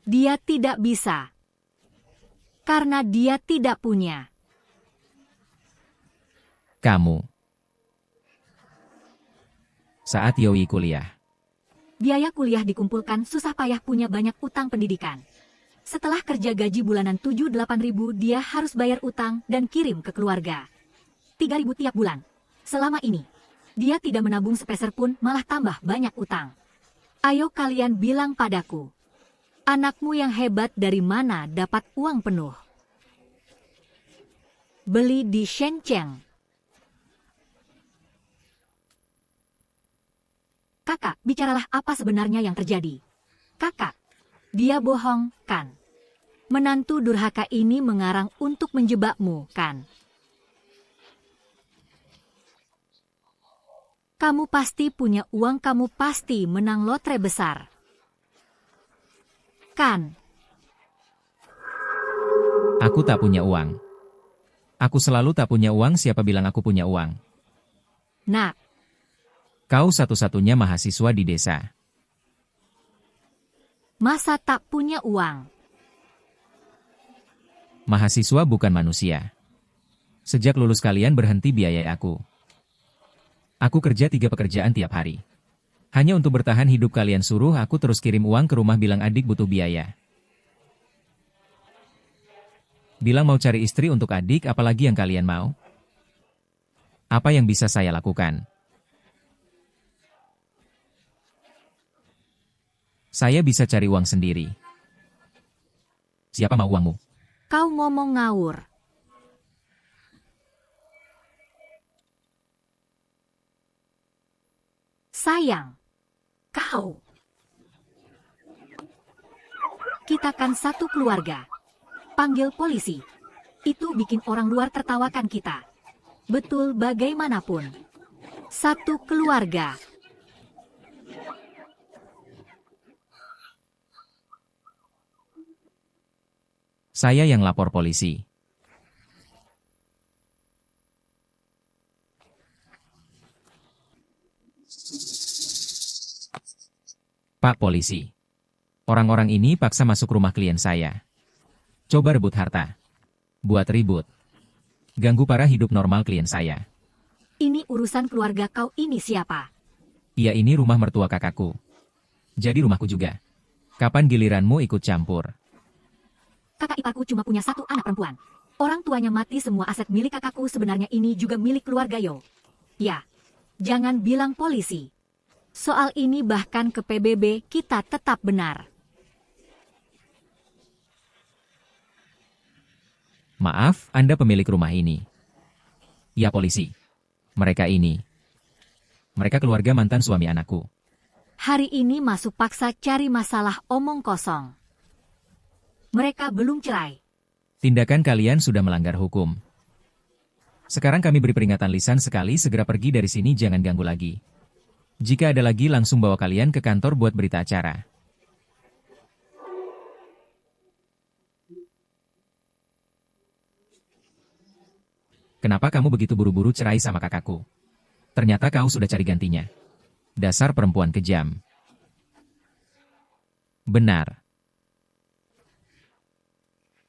Dia tidak bisa. Karena dia tidak punya. kamu. Saat Yoyi kuliah, Biaya kuliah dikumpulkan, susah payah, punya banyak utang pendidikan. Setelah kerja gaji bulanan 7-8 ribu, dia harus bayar utang dan kirim ke keluarga. 3 ribu tiap bulan. Selama ini, dia tidak menabung sepeser pun, malah tambah banyak utang. Ayo kalian bilang padaku, anakmu yang hebat dari mana dapat uang penuh? Beli di Shenzhen. Kakak, bicaralah apa sebenarnya yang terjadi. Kakak, dia bohong, kan? Menantu durhaka ini mengarang untuk menjebakmu, kan? Kamu pasti punya uang, kamu pasti menang lotre besar. Kan? aku tak punya uang. Aku selalu tak punya uang, siapa bilang aku punya uang? Nak, Kau satu-satunya mahasiswa di desa. masa tak punya uang? Mahasiswa bukan manusia. Sejak lulus kalian berhenti biayai aku. Aku kerja 3 pekerjaan tiap hari. Hanya untuk bertahan hidup, kalian suruh aku terus kirim uang ke rumah, bilang adik butuh biaya. Bilang mau cari istri untuk adik, apalagi yang kalian mau? Apa yang bisa saya lakukan? Saya bisa cari uang sendiri. Siapa mau uangmu? Kau ngomong ngawur. Sayang, kau. Kita kan satu keluarga. Panggil polisi. Itu bikin orang luar tertawakan kita. Betul, bagaimanapun. Satu keluarga. Saya yang lapor polisi. Pak polisi. Orang-orang ini paksa masuk rumah klien saya. Coba rebut harta. Buat ribut. Ganggu parah hidup normal klien saya. Ini urusan keluarga kau, ini siapa? Iya, ini rumah mertua kakakku. Jadi rumahku juga. Kapan giliranmu ikut campur? Kakak iparku cuma punya satu anak perempuan. Orang tuanya mati, semua aset milik kakakku, sebenarnya ini juga milik keluarga Yo. Ya, jangan bilang polisi. Soal ini bahkan ke PBB kita tetap benar. Maaf, Anda pemilik rumah ini. Ya polisi. Mereka ini. Mereka keluarga mantan suami anakku. Hari ini masuk paksa, cari masalah, omong kosong. Mereka belum cerai. Tindakan kalian sudah melanggar hukum. Sekarang kami beri peringatan lisan sekali, segera pergi dari sini, jangan ganggu lagi. Jika ada lagi, langsung bawa kalian ke kantor buat berita acara. Kenapa kamu begitu buru-buru cerai sama kakakku? Ternyata kau sudah cari gantinya. Dasar perempuan kejam. Benar.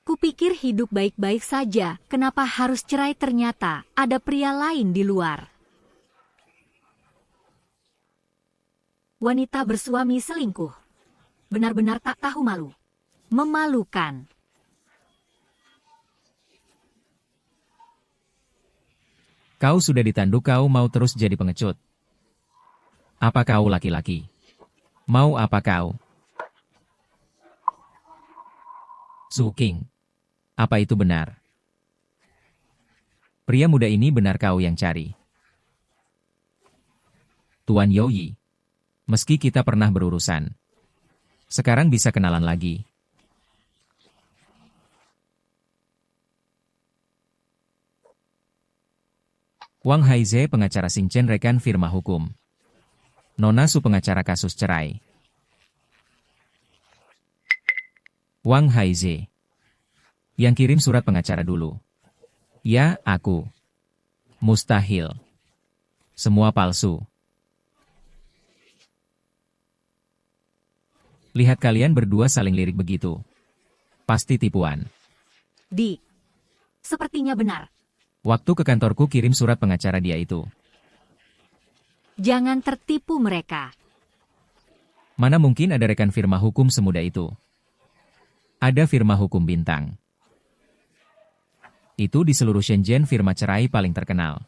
Kupikir hidup baik-baik saja, kenapa harus cerai? Ternyata ada pria lain di luar. Wanita bersuami selingkuh. Benar-benar tak tahu malu. Memalukan. Kau sudah ditanduk, kau mau terus jadi pengecut. Apa kau laki-laki? Mau apa kau? Su King. Apa itu benar? Pria muda ini benar kau yang cari? Tuan Youyi. Meski kita pernah berurusan. Sekarang bisa kenalan lagi. Wang Haize, pengacara Xing Chen, rekan firma hukum. Nona Su, pengacara kasus cerai. Wang Haize. Yang kirim surat pengacara dulu. Ya, aku. Mustahil. Semua palsu. Lihat kalian berdua saling lirik begitu. Pasti tipuan. Sepertinya benar. Waktu ke kantorku kirim surat pengacara dia itu. Jangan tertipu mereka. Mana mungkin ada rekan firma hukum semudah itu. Ada firma hukum bintang. Itu di seluruh Shenzhen firma cerai paling terkenal.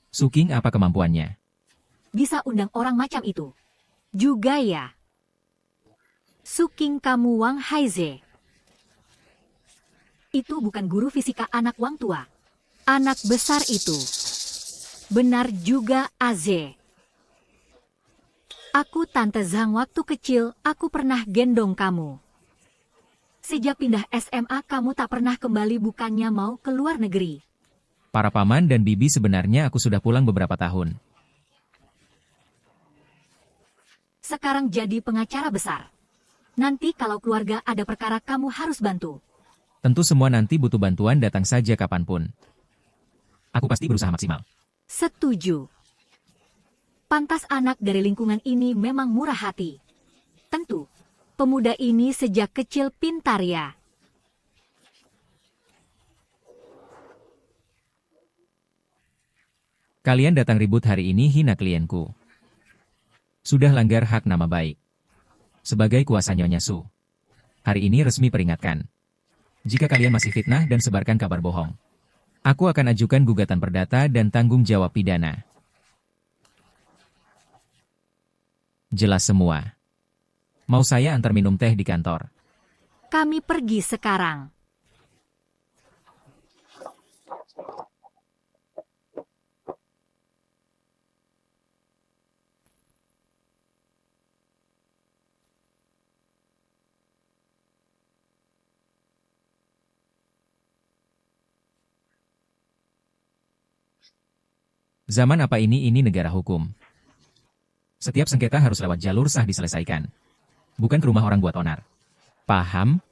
Su King, apa kemampuannya? Bisa undang orang macam itu. Juga ya. Su King, kamu Wang Haize. Itu bukan guru fisika anak Wang tua. Anak besar itu. Benar juga, Aze. Aku Tante Zhang, waktu kecil aku pernah gendong kamu. Sejak pindah SMA kamu tak pernah kembali, bukannya mau ke luar negeri. Para paman dan bibi, sebenarnya aku sudah pulang beberapa tahun. Sekarang jadi pengacara besar. Nanti kalau keluarga ada perkara kamu harus bantu. Tentu semua nanti butuh bantuan, datang saja kapanpun. Aku pasti berusaha maksimal. Setuju. Pantas anak dari lingkungan ini memang murah hati. Tentu, pemuda ini sejak kecil pintar ya. Kalian datang ribut hari ini, hina klienku. Sudah langgar hak nama baik. Sebagai kuasa Nyonya Su, hari ini resmi peringatkan. Jika kalian masih fitnah dan sebarkan kabar bohong, aku akan ajukan gugatan perdata dan tanggung jawab pidana. Jelas semua. Mau saya antar minum teh di kantor? Kami pergi sekarang. Zaman apa ini negara hukum. Setiap sengketa harus lewat jalur sah diselesaikan. Bukan ke rumah orang buat onar. Paham?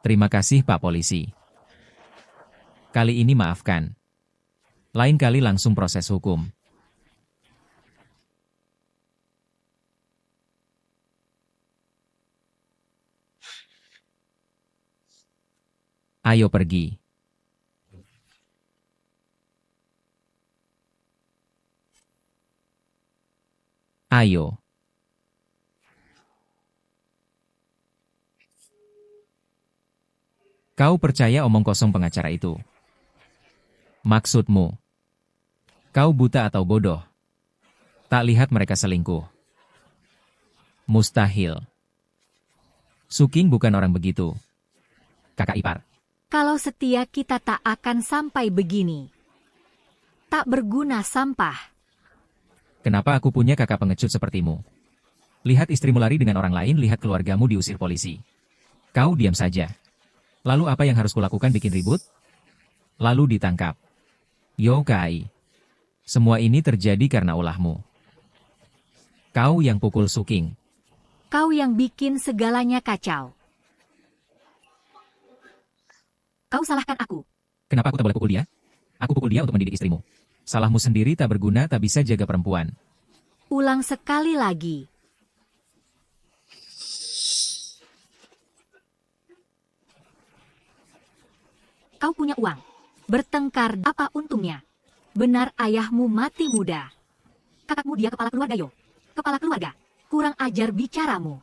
Terima kasih Pak Polisi. Kali ini maafkan. Lain kali langsung proses hukum. Ayo pergi. Ayo. Kau percaya omong kosong pengacara itu? Maksudmu? Kau buta atau bodoh? Tak lihat mereka selingkuh? Mustahil. Su King bukan orang begitu. Kakak ipar. Kalau setia kita tak akan sampai begini. Tak berguna sampah. Kenapa aku punya kakak pengecut sepertimu? Lihat istrimu lari dengan orang lain, lihat keluargamu diusir polisi. Kau diam saja. Lalu apa yang harus kulakukan, bikin ribut? Lalu ditangkap. Yokai. Semua ini terjadi karena ulahmu. Kau yang pukul Su King. Kau yang bikin segalanya kacau. Kau salahkan aku. Kenapa aku tak boleh pukul dia? Aku pukul dia untuk mendidik istrimu. Salahmu sendiri, tak berguna, tak bisa jaga perempuan. Ulang sekali lagi. Kau punya uang. Bertengkar, apa untungnya? Benar ayahmu mati muda. Kakakmu dia kepala keluarga yo. Kepala keluarga, kurang ajar bicaramu.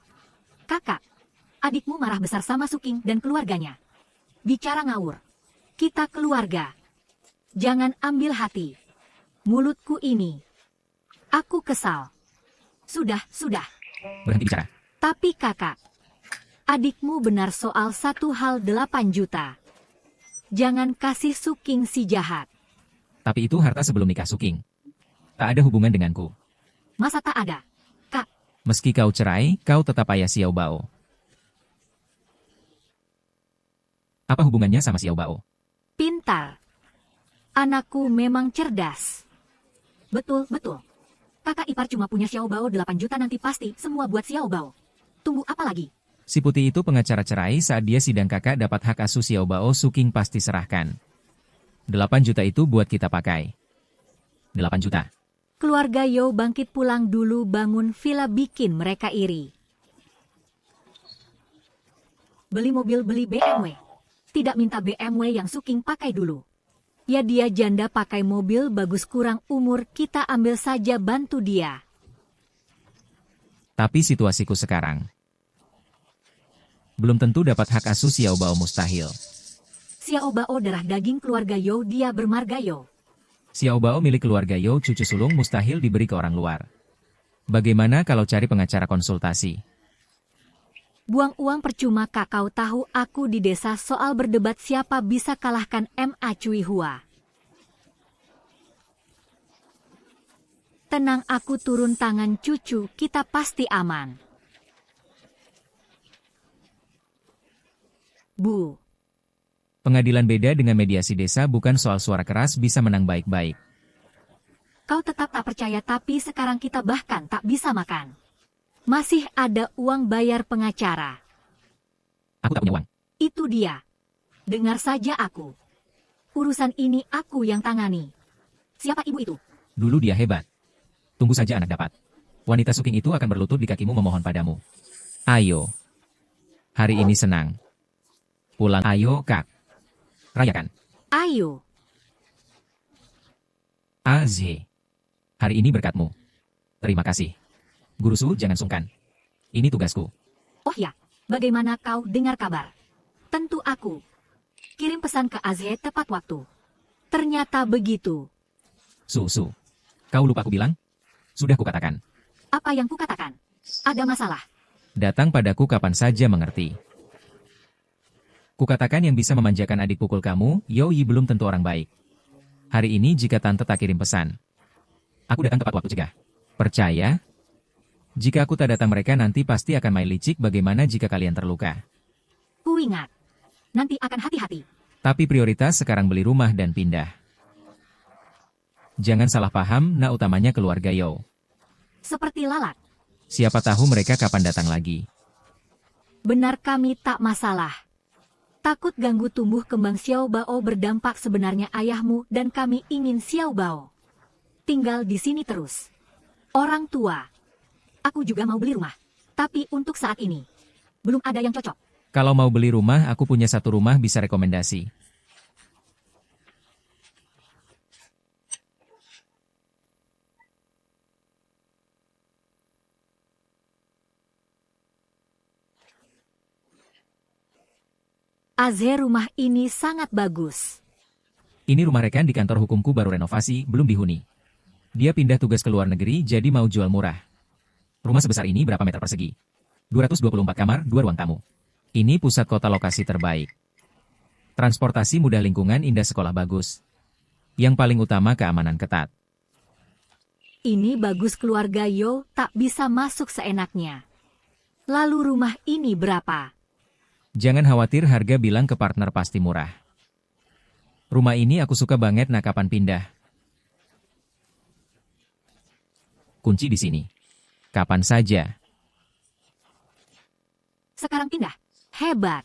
Kakak, adikmu marah besar sama Suking dan keluarganya. Bicara ngawur. Kita keluarga. Jangan ambil hati. Mulutku ini. Aku kesal. Sudah. Berhenti bicara. Tapi kakak, adikmu benar soal satu hal 8 juta. Jangan kasih Suking si jahat. Tapi itu harta sebelum nikah Suking. Tak ada hubungan denganku. Masa tak ada? Kak, Meski kau cerai, kau tetap ayah Xiao Bao. Apa hubungannya sama Xiao Bao? pintar. Anakku memang cerdas. Betul. Kakak ipar cuma punya Xiao Bao 8 juta nanti pasti semua buat Xiao Bao. Tunggu apa lagi? Si putih itu pengacara cerai saat dia sidang kakak dapat hak asuh Xiao Bao Suking pasti serahkan. 8 juta itu buat kita pakai. 8 juta. Keluarga Yo bangkit pulang dulu bangun villa bikin mereka iri. Beli mobil beli BMW. Tidak minta BMW yang Suking pakai dulu. Ya dia janda pakai mobil bagus kurang umur kita ambil saja bantu dia. Tapi situasiku sekarang. Belum tentu dapat hak asuh Xiao Bao mustahil. Xiao Bao darah daging keluarga Yo dia bermarga Yo. Xiao Bao milik keluarga Yo cucu sulung mustahil diberi ke orang luar. Bagaimana kalau cari pengacara konsultasi? Buang uang percuma kakau tahu aku di desa soal berdebat siapa bisa kalahkan Ma Cui Hua. Tenang aku turun tangan cucu kita pasti aman. Bu. Pengadilan beda dengan mediasi desa bukan soal suara keras bisa menang baik-baik. Kau tetap tak percaya tapi sekarang kita bahkan tak bisa makan. Masih ada uang bayar pengacara. Aku tak punya uang. Itu dia. Dengar saja aku. Urusan ini aku yang tangani. Siapa ibu itu? Dulu dia hebat. Tunggu saja anak dapat. Wanita Suking itu akan berlutut di kakimu memohon padamu. Ayo. Hari ini senang. Pulang ayo kak. Rayakan. Ayo. AZ. Hari ini berkatmu. Terima kasih. Guru Su jangan sungkan. Ini tugasku. Oh ya, bagaimana kau dengar kabar? Tentu aku. Kirim pesan ke Azhe tepat waktu. Ternyata begitu. Su. Kau lupa aku bilang? Sudah kukatakan. Apa yang kukatakan? Ada masalah. Datang padaku kapan saja mengerti. Kukatakan yang bisa memanjakan adik pukul kamu, Yoi belum tentu orang baik. Hari ini jika tante tak kirim pesan. Aku datang tepat waktu cegah. Percaya? Jika aku tak datang mereka nanti pasti akan main licik bagaimana jika kalian terluka. Ku ingat. Nanti akan hati-hati. Tapi prioritas sekarang beli rumah dan pindah. Jangan salah paham, nah utamanya keluarga Yo. Seperti lalat. Siapa tahu mereka kapan datang lagi. Benar kami tak masalah. Takut ganggu tumbuh kembang Xiao Bao berdampak sebenarnya ayahmu dan kami ingin Xiao Bao tinggal di sini terus. Orang tua. Aku juga mau beli rumah. Tapi untuk saat ini, belum ada yang cocok. Kalau mau beli rumah, aku punya satu rumah bisa rekomendasi. Azhe rumah ini sangat bagus. Ini rumah rekan di kantor hukumku baru renovasi, belum dihuni. Dia pindah tugas ke luar negeri jadi mau jual murah. Rumah sebesar ini berapa meter persegi? 224 kamar, 2 ruang tamu. Ini pusat kota lokasi terbaik. Transportasi mudah lingkungan indah sekolah bagus. Yang paling utama keamanan ketat. Ini bagus keluarga Yo tak bisa masuk seenaknya. Lalu rumah ini berapa? Jangan khawatir harga bilang ke partner pasti murah. Rumah ini aku suka banget nah kapan pindah. Kunci di sini. Kapan saja. Sekarang pindah. Hebat.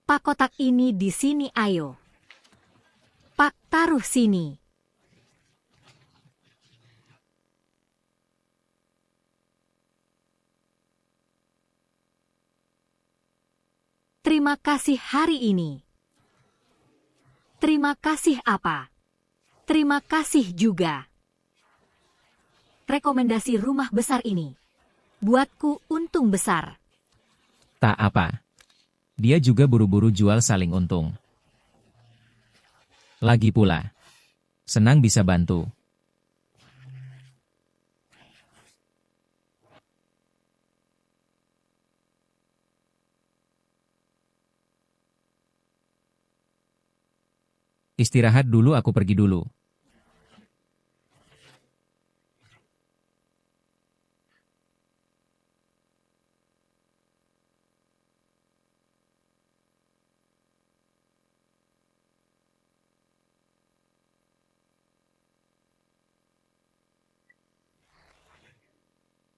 Pak kotak ini di sini ayo. Pak taruh sini. Terima kasih hari ini. Terima kasih apa? Terima kasih juga. Rekomendasi rumah besar ini buatku untung besar. Tak apa. Dia juga buru-buru jual saling untung. Lagi pula, senang bisa bantu. Istirahat dulu, aku pergi dulu.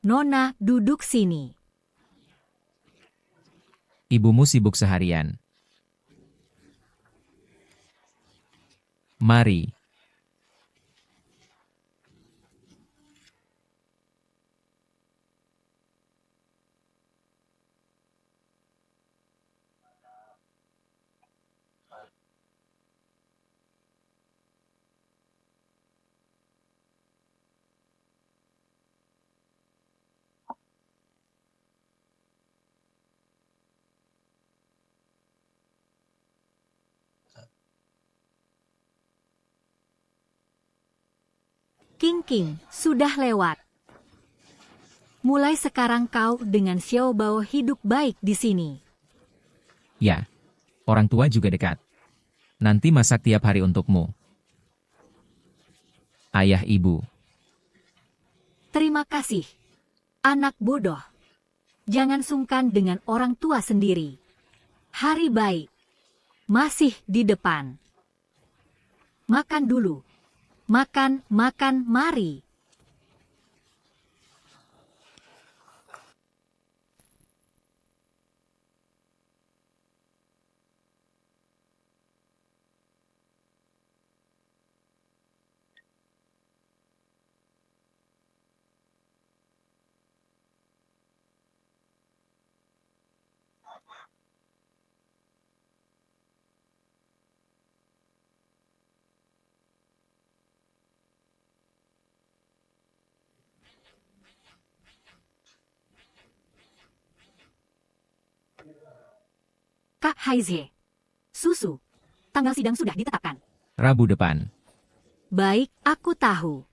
Nona, duduk sini. Ibumu sibuk seharian. Mari. King, sudah lewat. Mulai sekarang kau dengan Xiao Bao hidup baik di sini. Ya, orang tua juga dekat. Nanti masak tiap hari untukmu. Ayah ibu. Terima kasih. Anak bodoh. Jangan sungkan dengan orang tua sendiri. Hari baik. Masih di depan. Makan dulu. Makan, mari. Kak Haize. Susu. Tanggal sidang sudah ditetapkan. Rabu depan. Baik, aku tahu.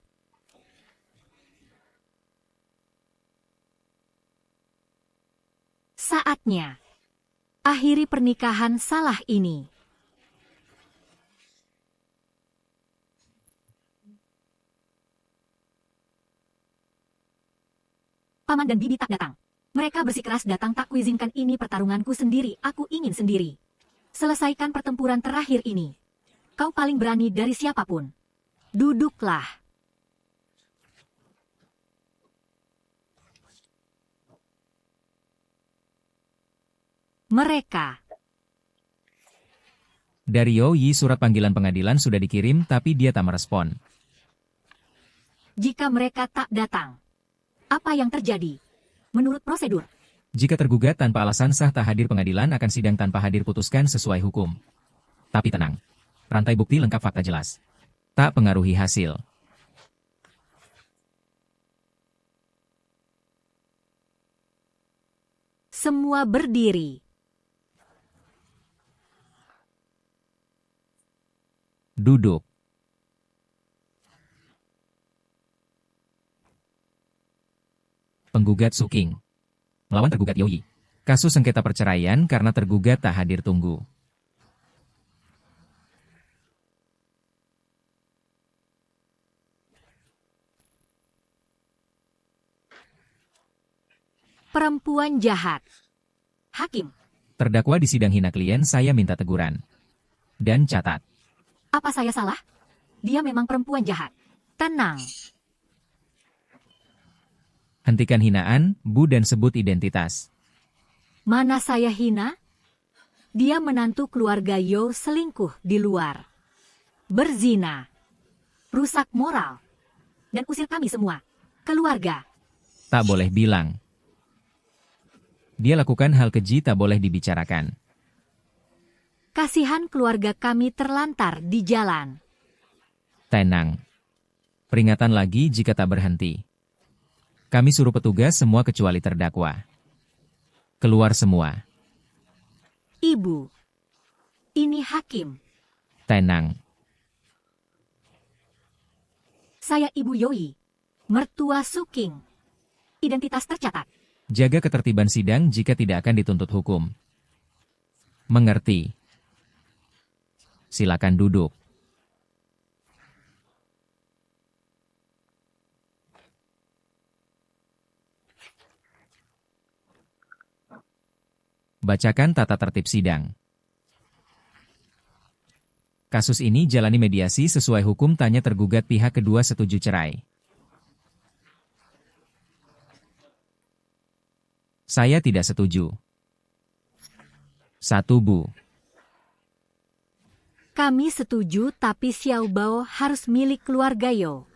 Saatnya. Akhiri pernikahan salah ini. Paman dan bibi tak datang. Mereka bersikeras datang, tak kuizinkan, ini pertarunganku sendiri, aku ingin sendiri. Selesaikan pertempuran terakhir ini. Kau paling berani dari siapapun. Duduklah. Mereka. Dari Yi surat panggilan pengadilan sudah dikirim tapi dia tak merespon. Jika mereka tak datang, apa yang terjadi? Menurut prosedur, Jika tergugat tanpa alasan sah tak hadir pengadilan akan sidang tanpa hadir putuskan sesuai hukum. Tapi tenang. Rantai bukti lengkap, fakta jelas. Tak pengaruhi hasil. semua berdiri. Duduk. Penggugat Suking. Melawan tergugat Yi. Kasus sengketa perceraian karena tergugat tak hadir tunggu. Perempuan jahat. Hakim, Terdakwa di sidang hina klien, saya minta teguran. Dan catat. apa saya salah? Dia memang perempuan jahat. Tenang. Hentikan hinaan, Bu, dan sebut identitas. Mana saya hina? Dia menantu keluarga Yo, selingkuh di luar. Berzina. Rusak moral. Dan usir kami semua. Keluarga. Tak boleh bilang. Dia lakukan hal keji, tak boleh dibicarakan. Kasihan keluarga kami terlantar di jalan. Tenang. Peringatan lagi jika tak berhenti. Kami suruh petugas semua kecuali terdakwa. Keluar semua. Ibu, ini hakim. Tenang. Saya Ibu Yoi, mertua Suking. Identitas tercatat. Jaga ketertiban sidang jika tidak akan dituntut hukum. Mengerti. Silakan duduk. Bacakan tata tertib sidang. Kasus ini jalani mediasi sesuai hukum tanya tergugat pihak kedua setuju cerai. Saya tidak setuju. 1 Bu. Kami setuju tapi Xiao Bao harus milik keluarga Yo.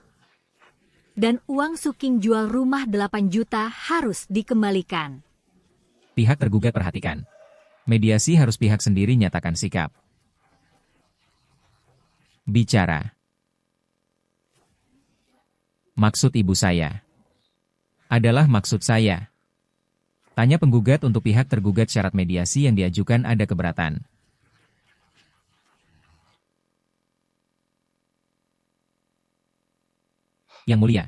Dan uang Suking jual rumah 8 juta harus dikembalikan. Pihak tergugat perhatikan. Mediasi harus pihak sendiri nyatakan sikap. Bicara. Maksud ibu saya. Adalah maksud saya. Tanya penggugat untuk pihak tergugat syarat mediasi yang diajukan ada keberatan. Yang mulia,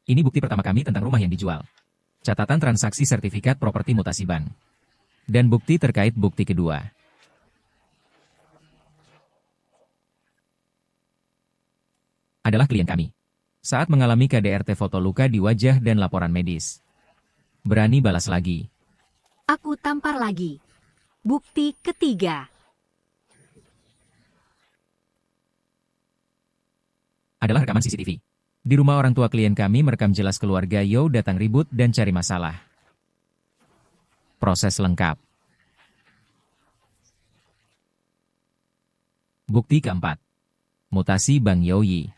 ini bukti pertama kami tentang rumah yang dijual. Catatan transaksi sertifikat properti mutasi bank. Dan bukti terkait bukti kedua. Adalah klien kami. Saat mengalami KDRT foto luka di wajah dan laporan medis. Berani balas lagi. Aku tampar lagi. Bukti ketiga. Adalah rekaman CCTV. Di rumah orang tua klien kami merekam jelas keluarga Yo datang ribut dan cari masalah. Proses lengkap. Bukti keempat. Mutasi Bang Yoyi.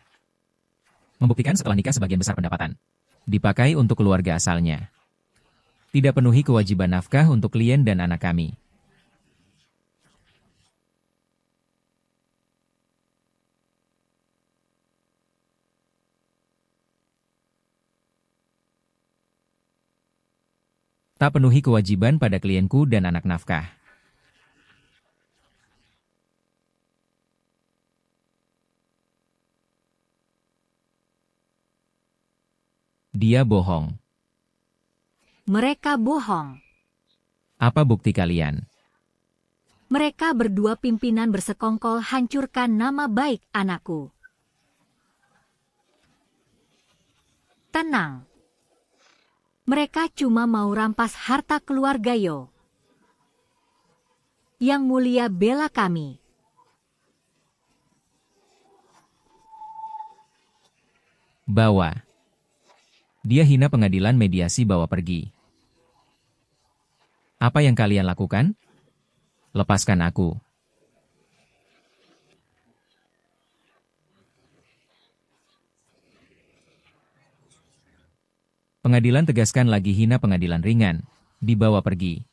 Membuktikan setelah nikah sebagian besar pendapatan dipakai untuk keluarga asalnya. Tidak penuhi kewajiban nafkah untuk klien dan anak kami. Tak penuhi kewajiban pada klienku dan anak nafkah. Dia bohong. Mereka bohong. Apa bukti kalian? Mereka berdua pimpinan bersekongkol hancurkan nama baik anakku. Tenang. Mereka cuma mau rampas harta keluarga Yo. Yang mulia bela kami. Bawa. Dia hina pengadilan mediasi bawa pergi. Apa yang kalian lakukan? Lepaskan aku. Pengadilan tegaskan lagi hina pengadilan ringan, dibawa pergi.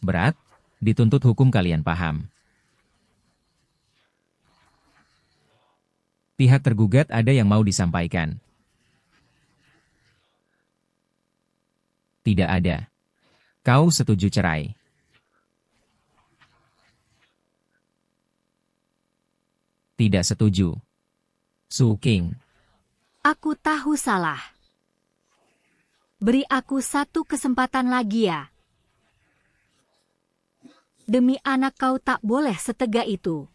Berat, dituntut hukum kalian paham. Pihak tergugat ada yang mau disampaikan. Tidak ada. Kau setuju cerai? Tidak setuju. Suking. Aku tahu salah. Beri aku satu kesempatan lagi ya. Demi anak kau tak boleh setega itu.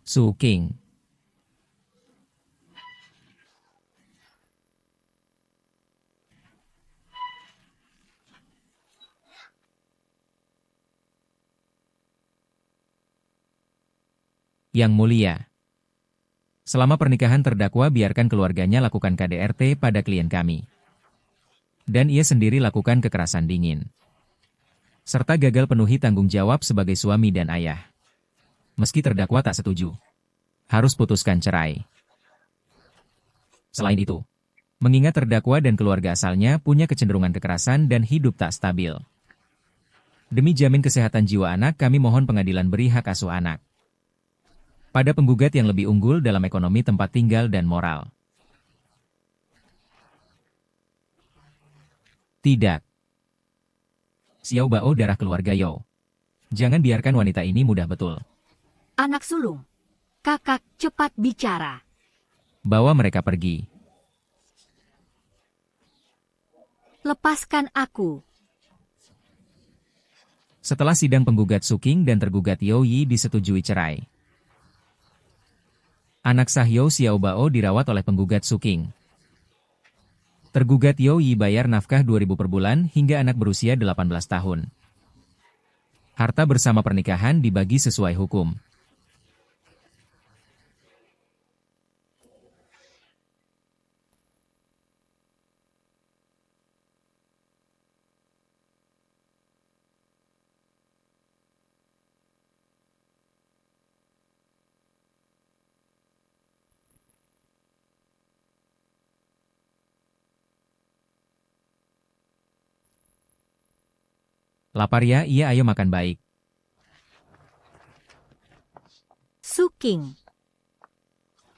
Suking. Yang mulia. Selama pernikahan terdakwa biarkan keluarganya lakukan KDRT pada klien kami. Dan ia sendiri lakukan kekerasan dingin. Serta gagal penuhi tanggung jawab sebagai suami dan ayah. Meski terdakwa tak setuju. Harus putuskan cerai. Selain itu, mengingat terdakwa dan keluarga asalnya punya kecenderungan kekerasan dan hidup tak stabil. Demi jamin kesehatan jiwa anak, kami mohon pengadilan beri hak asuh anak pada penggugat yang lebih unggul dalam ekonomi tempat tinggal dan moral. Tidak. Xiao Bao darah keluarga Yao. Jangan biarkan wanita ini mudah betul. Anak sulung. Kakak, cepat bicara. Bawa mereka pergi. Lepaskan aku. Setelah sidang penggugat Suking dan tergugat Yao Yi disetujui cerai. Anak sah Yao Xiao Bao dirawat oleh penggugat Suking. Tergugat Yao Yi bayar nafkah 2.000 per bulan hingga anak berusia 18 tahun. Harta bersama pernikahan dibagi sesuai hukum. Lapar ya? Iya, ayo makan baik. Suking.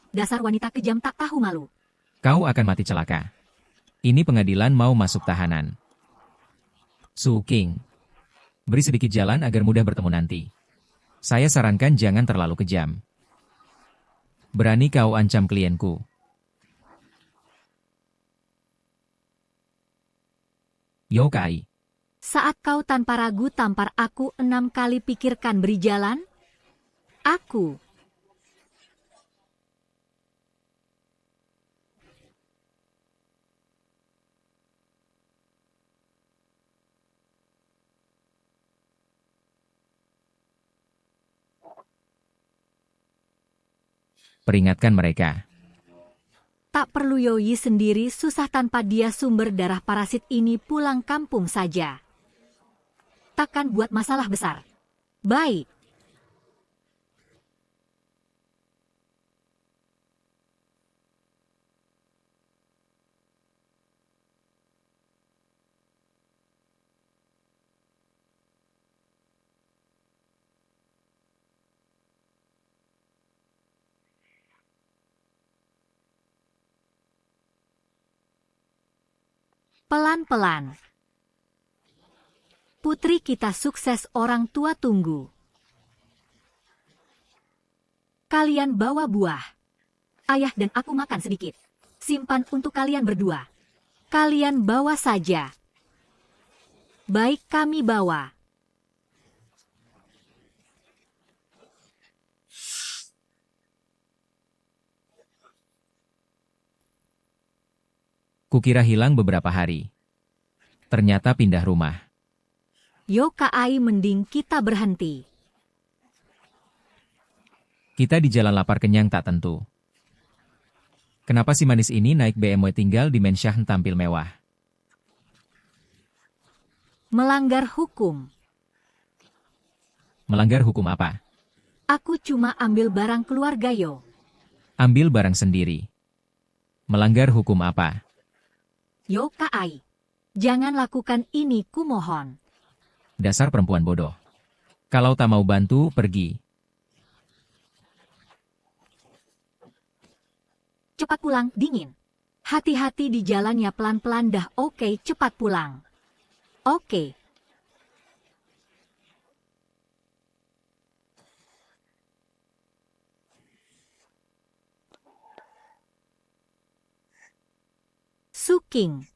Dasar wanita kejam tak tahu malu. Kau akan mati celaka. Ini pengadilan mau masuk tahanan. Suking. Beri sedikit jalan agar mudah bertemu nanti. Saya sarankan jangan terlalu kejam. Berani kau ancam klienku. Yo Kai. Saat kau tanpa ragu tampar aku 6 kali pikirkan beri jalan? Aku. Peringatkan mereka. Tak perlu Yoi sendiri susah tanpa dia sumber darah parasit ini pulang kampung saja. Takkan buat masalah besar. Baik. Pelan-pelan. Putri kita sukses, orang tua tunggu. Kalian bawa buah. Ayah dan aku makan sedikit. Simpan untuk kalian berdua. Kalian bawa saja. Baik, kami bawa. Kukira hilang beberapa hari. Ternyata pindah rumah. Yo Kai, mending kita berhenti. Kita di jalan lapar kenyang tak tentu. Kenapa si manis ini naik BMW tinggal di Menshan tampil mewah? Melanggar hukum. Melanggar hukum apa? Aku cuma ambil barang keluarga Yo. Ambil barang sendiri. Melanggar hukum apa? Yo Kai. Jangan lakukan ini, kumohon. Dasar perempuan bodoh. Kalau tak mau bantu, pergi. Cepat pulang, dingin. Hati-hati di jalannya, pelan-pelan dah. Oke, cepat pulang. Oke. Suking.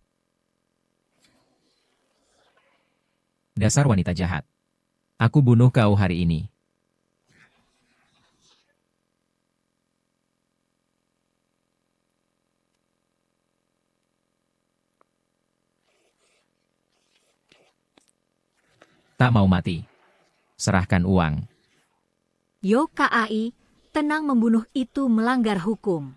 Dasar wanita jahat. Aku bunuh kau hari ini. Tak mau mati. Serahkan uang. Yo Kai, tenang, membunuh itu melanggar hukum.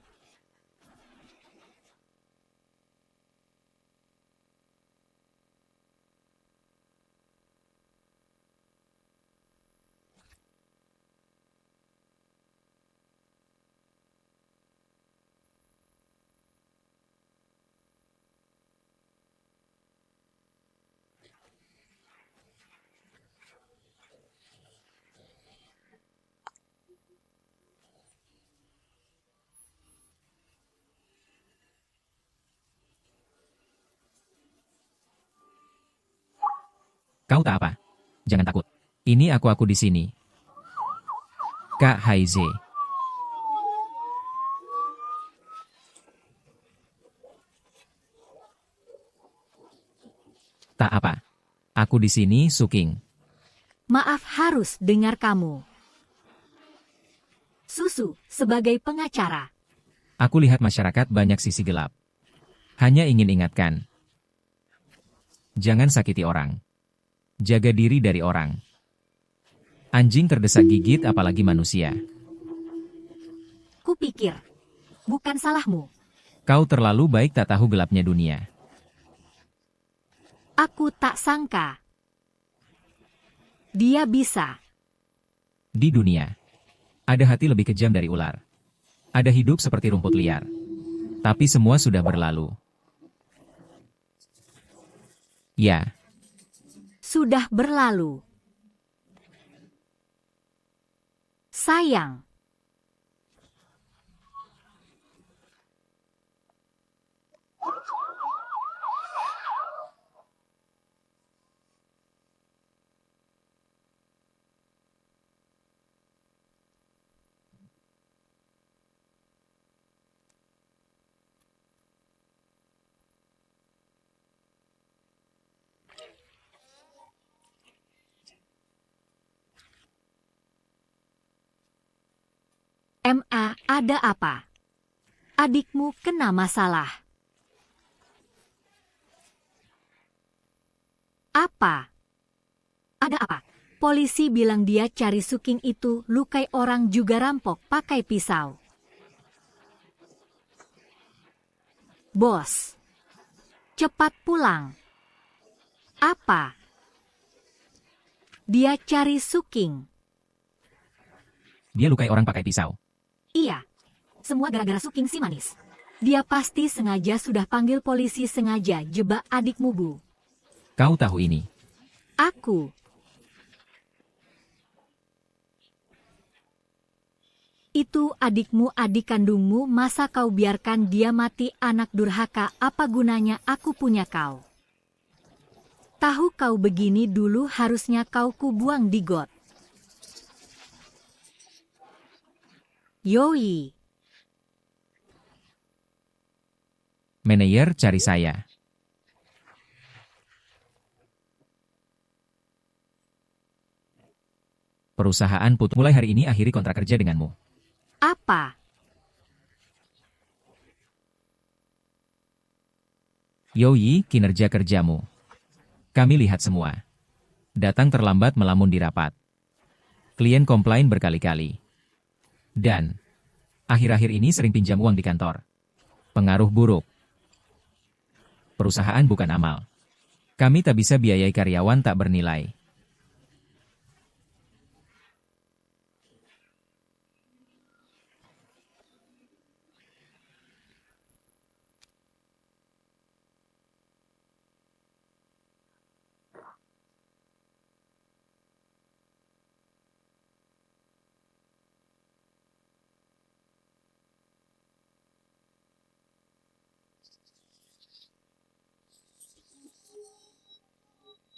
Kau tak apa. Jangan takut. Ini aku di sini. Kak Haize. Tak apa. Aku di sini, Suking. Maaf harus dengar kamu. Susu, sebagai pengacara. Aku lihat masyarakat banyak sisi gelap. Hanya ingin ingatkan. Jangan sakiti orang. Jaga diri dari orang. Anjing terdesak gigit apalagi manusia. Kupikir. Bukan salahmu. Kau terlalu baik tak tahu gelapnya dunia. Aku tak sangka. Dia bisa. Di dunia, ada hati lebih kejam dari ular. Ada hidup seperti rumput liar. Tapi semua sudah berlalu. Ya, Sudah berlalu. Sayang. Ada apa? Adikmu kena masalah. Apa? Ada apa? Polisi bilang dia cari Suking itu lukai orang juga rampok pakai pisau. Bos. Cepat pulang. Apa? Dia cari Suking. dia lukai orang pakai pisau. Iya. Semua gara-gara Suking si manis. Dia pasti sengaja sudah panggil polisi sengaja jebak adikmu, Bu. Kau tahu ini. Aku. Itu adikmu, adik kandungmu, masa kau biarkan dia mati, anak durhaka, apa gunanya aku punya kau? Tahu kau begini dulu harusnya kau kubuang di got. Yoi. Manajer cari saya. Perusahaan mulai hari ini akhiri kontrak kerja denganmu. Apa? Yoi, kinerja kerjamu. Kami lihat semua. Datang terlambat melamun di rapat. Klien komplain berkali-kali. Dan, akhir-akhir ini sering pinjam uang di kantor. Pengaruh buruk. Perusahaan bukan amal. Kami tak bisa biayai karyawan tak bernilai.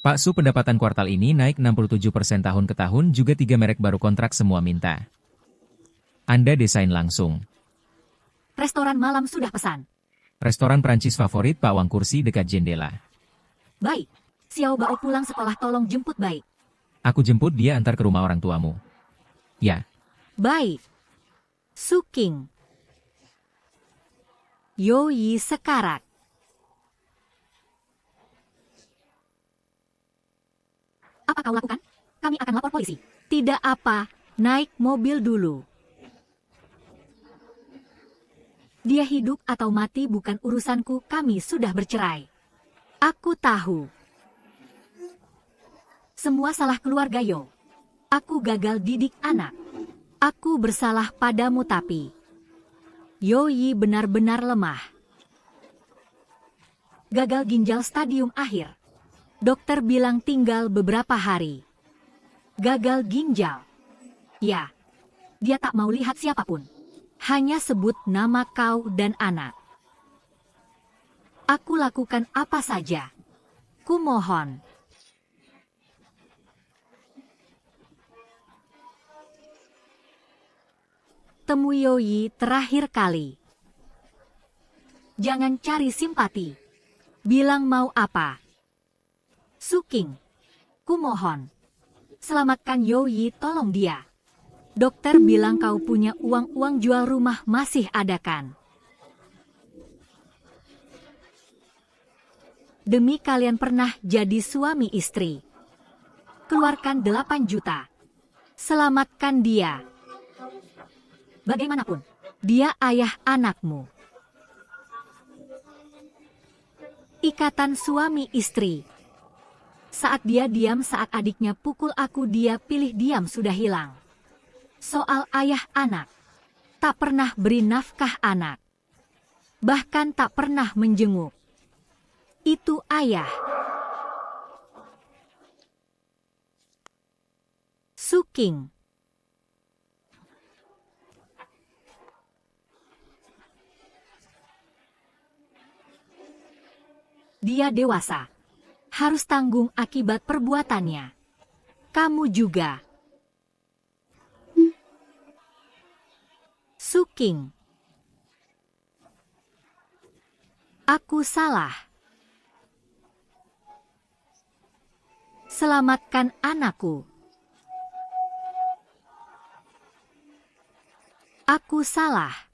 Pak Su, pendapatan kuartal ini naik 67% tahun ke tahun, juga 3 merek baru kontrak semua minta. Anda desain langsung. Restoran malam sudah pesan. Restoran Prancis favorit Pak Wang, kursi dekat jendela. Baik. Xiao Bao pulang sekolah, tolong jemput baik. Aku jemput dia antar ke rumah orang tuamu. Ya, Baik. Suking. Yoi sekarat. Apa kau lakukan? Kami akan lapor polisi. Tidak apa, naik mobil dulu. Dia hidup atau mati bukan urusanku, kami sudah bercerai. Aku tahu. Semua salah keluarga Yo. Aku gagal didik anak. Aku bersalah padamu tapi Yoi benar-benar lemah. Gagal ginjal stadium akhir. Dokter bilang tinggal beberapa hari. Gagal ginjal. Ya, dia tak mau lihat siapapun. Hanya sebut nama kau dan anak. Aku lakukan apa saja. Kumohon. Temui Yoyi terakhir kali. Jangan cari simpati. Bilang mau apa. Suking, kumohon. Selamatkan Yoyi, tolong dia. Dokter bilang kau punya uang jual rumah masih ada kan? Demi kalian pernah jadi suami istri. Keluarkan 8 juta. Selamatkan dia. Bagaimanapun, dia ayah anakmu. Ikatan suami istri. Saat dia diam saat adiknya pukul aku, dia pilih diam sudah hilang. Soal ayah anak. Tak pernah beri nafkah anak. Bahkan tak pernah menjenguk. Itu ayah. Suking. Dia dewasa. Harus tanggung akibat perbuatannya. Kamu juga. Suking. Aku salah. Selamatkan anakku. Aku salah.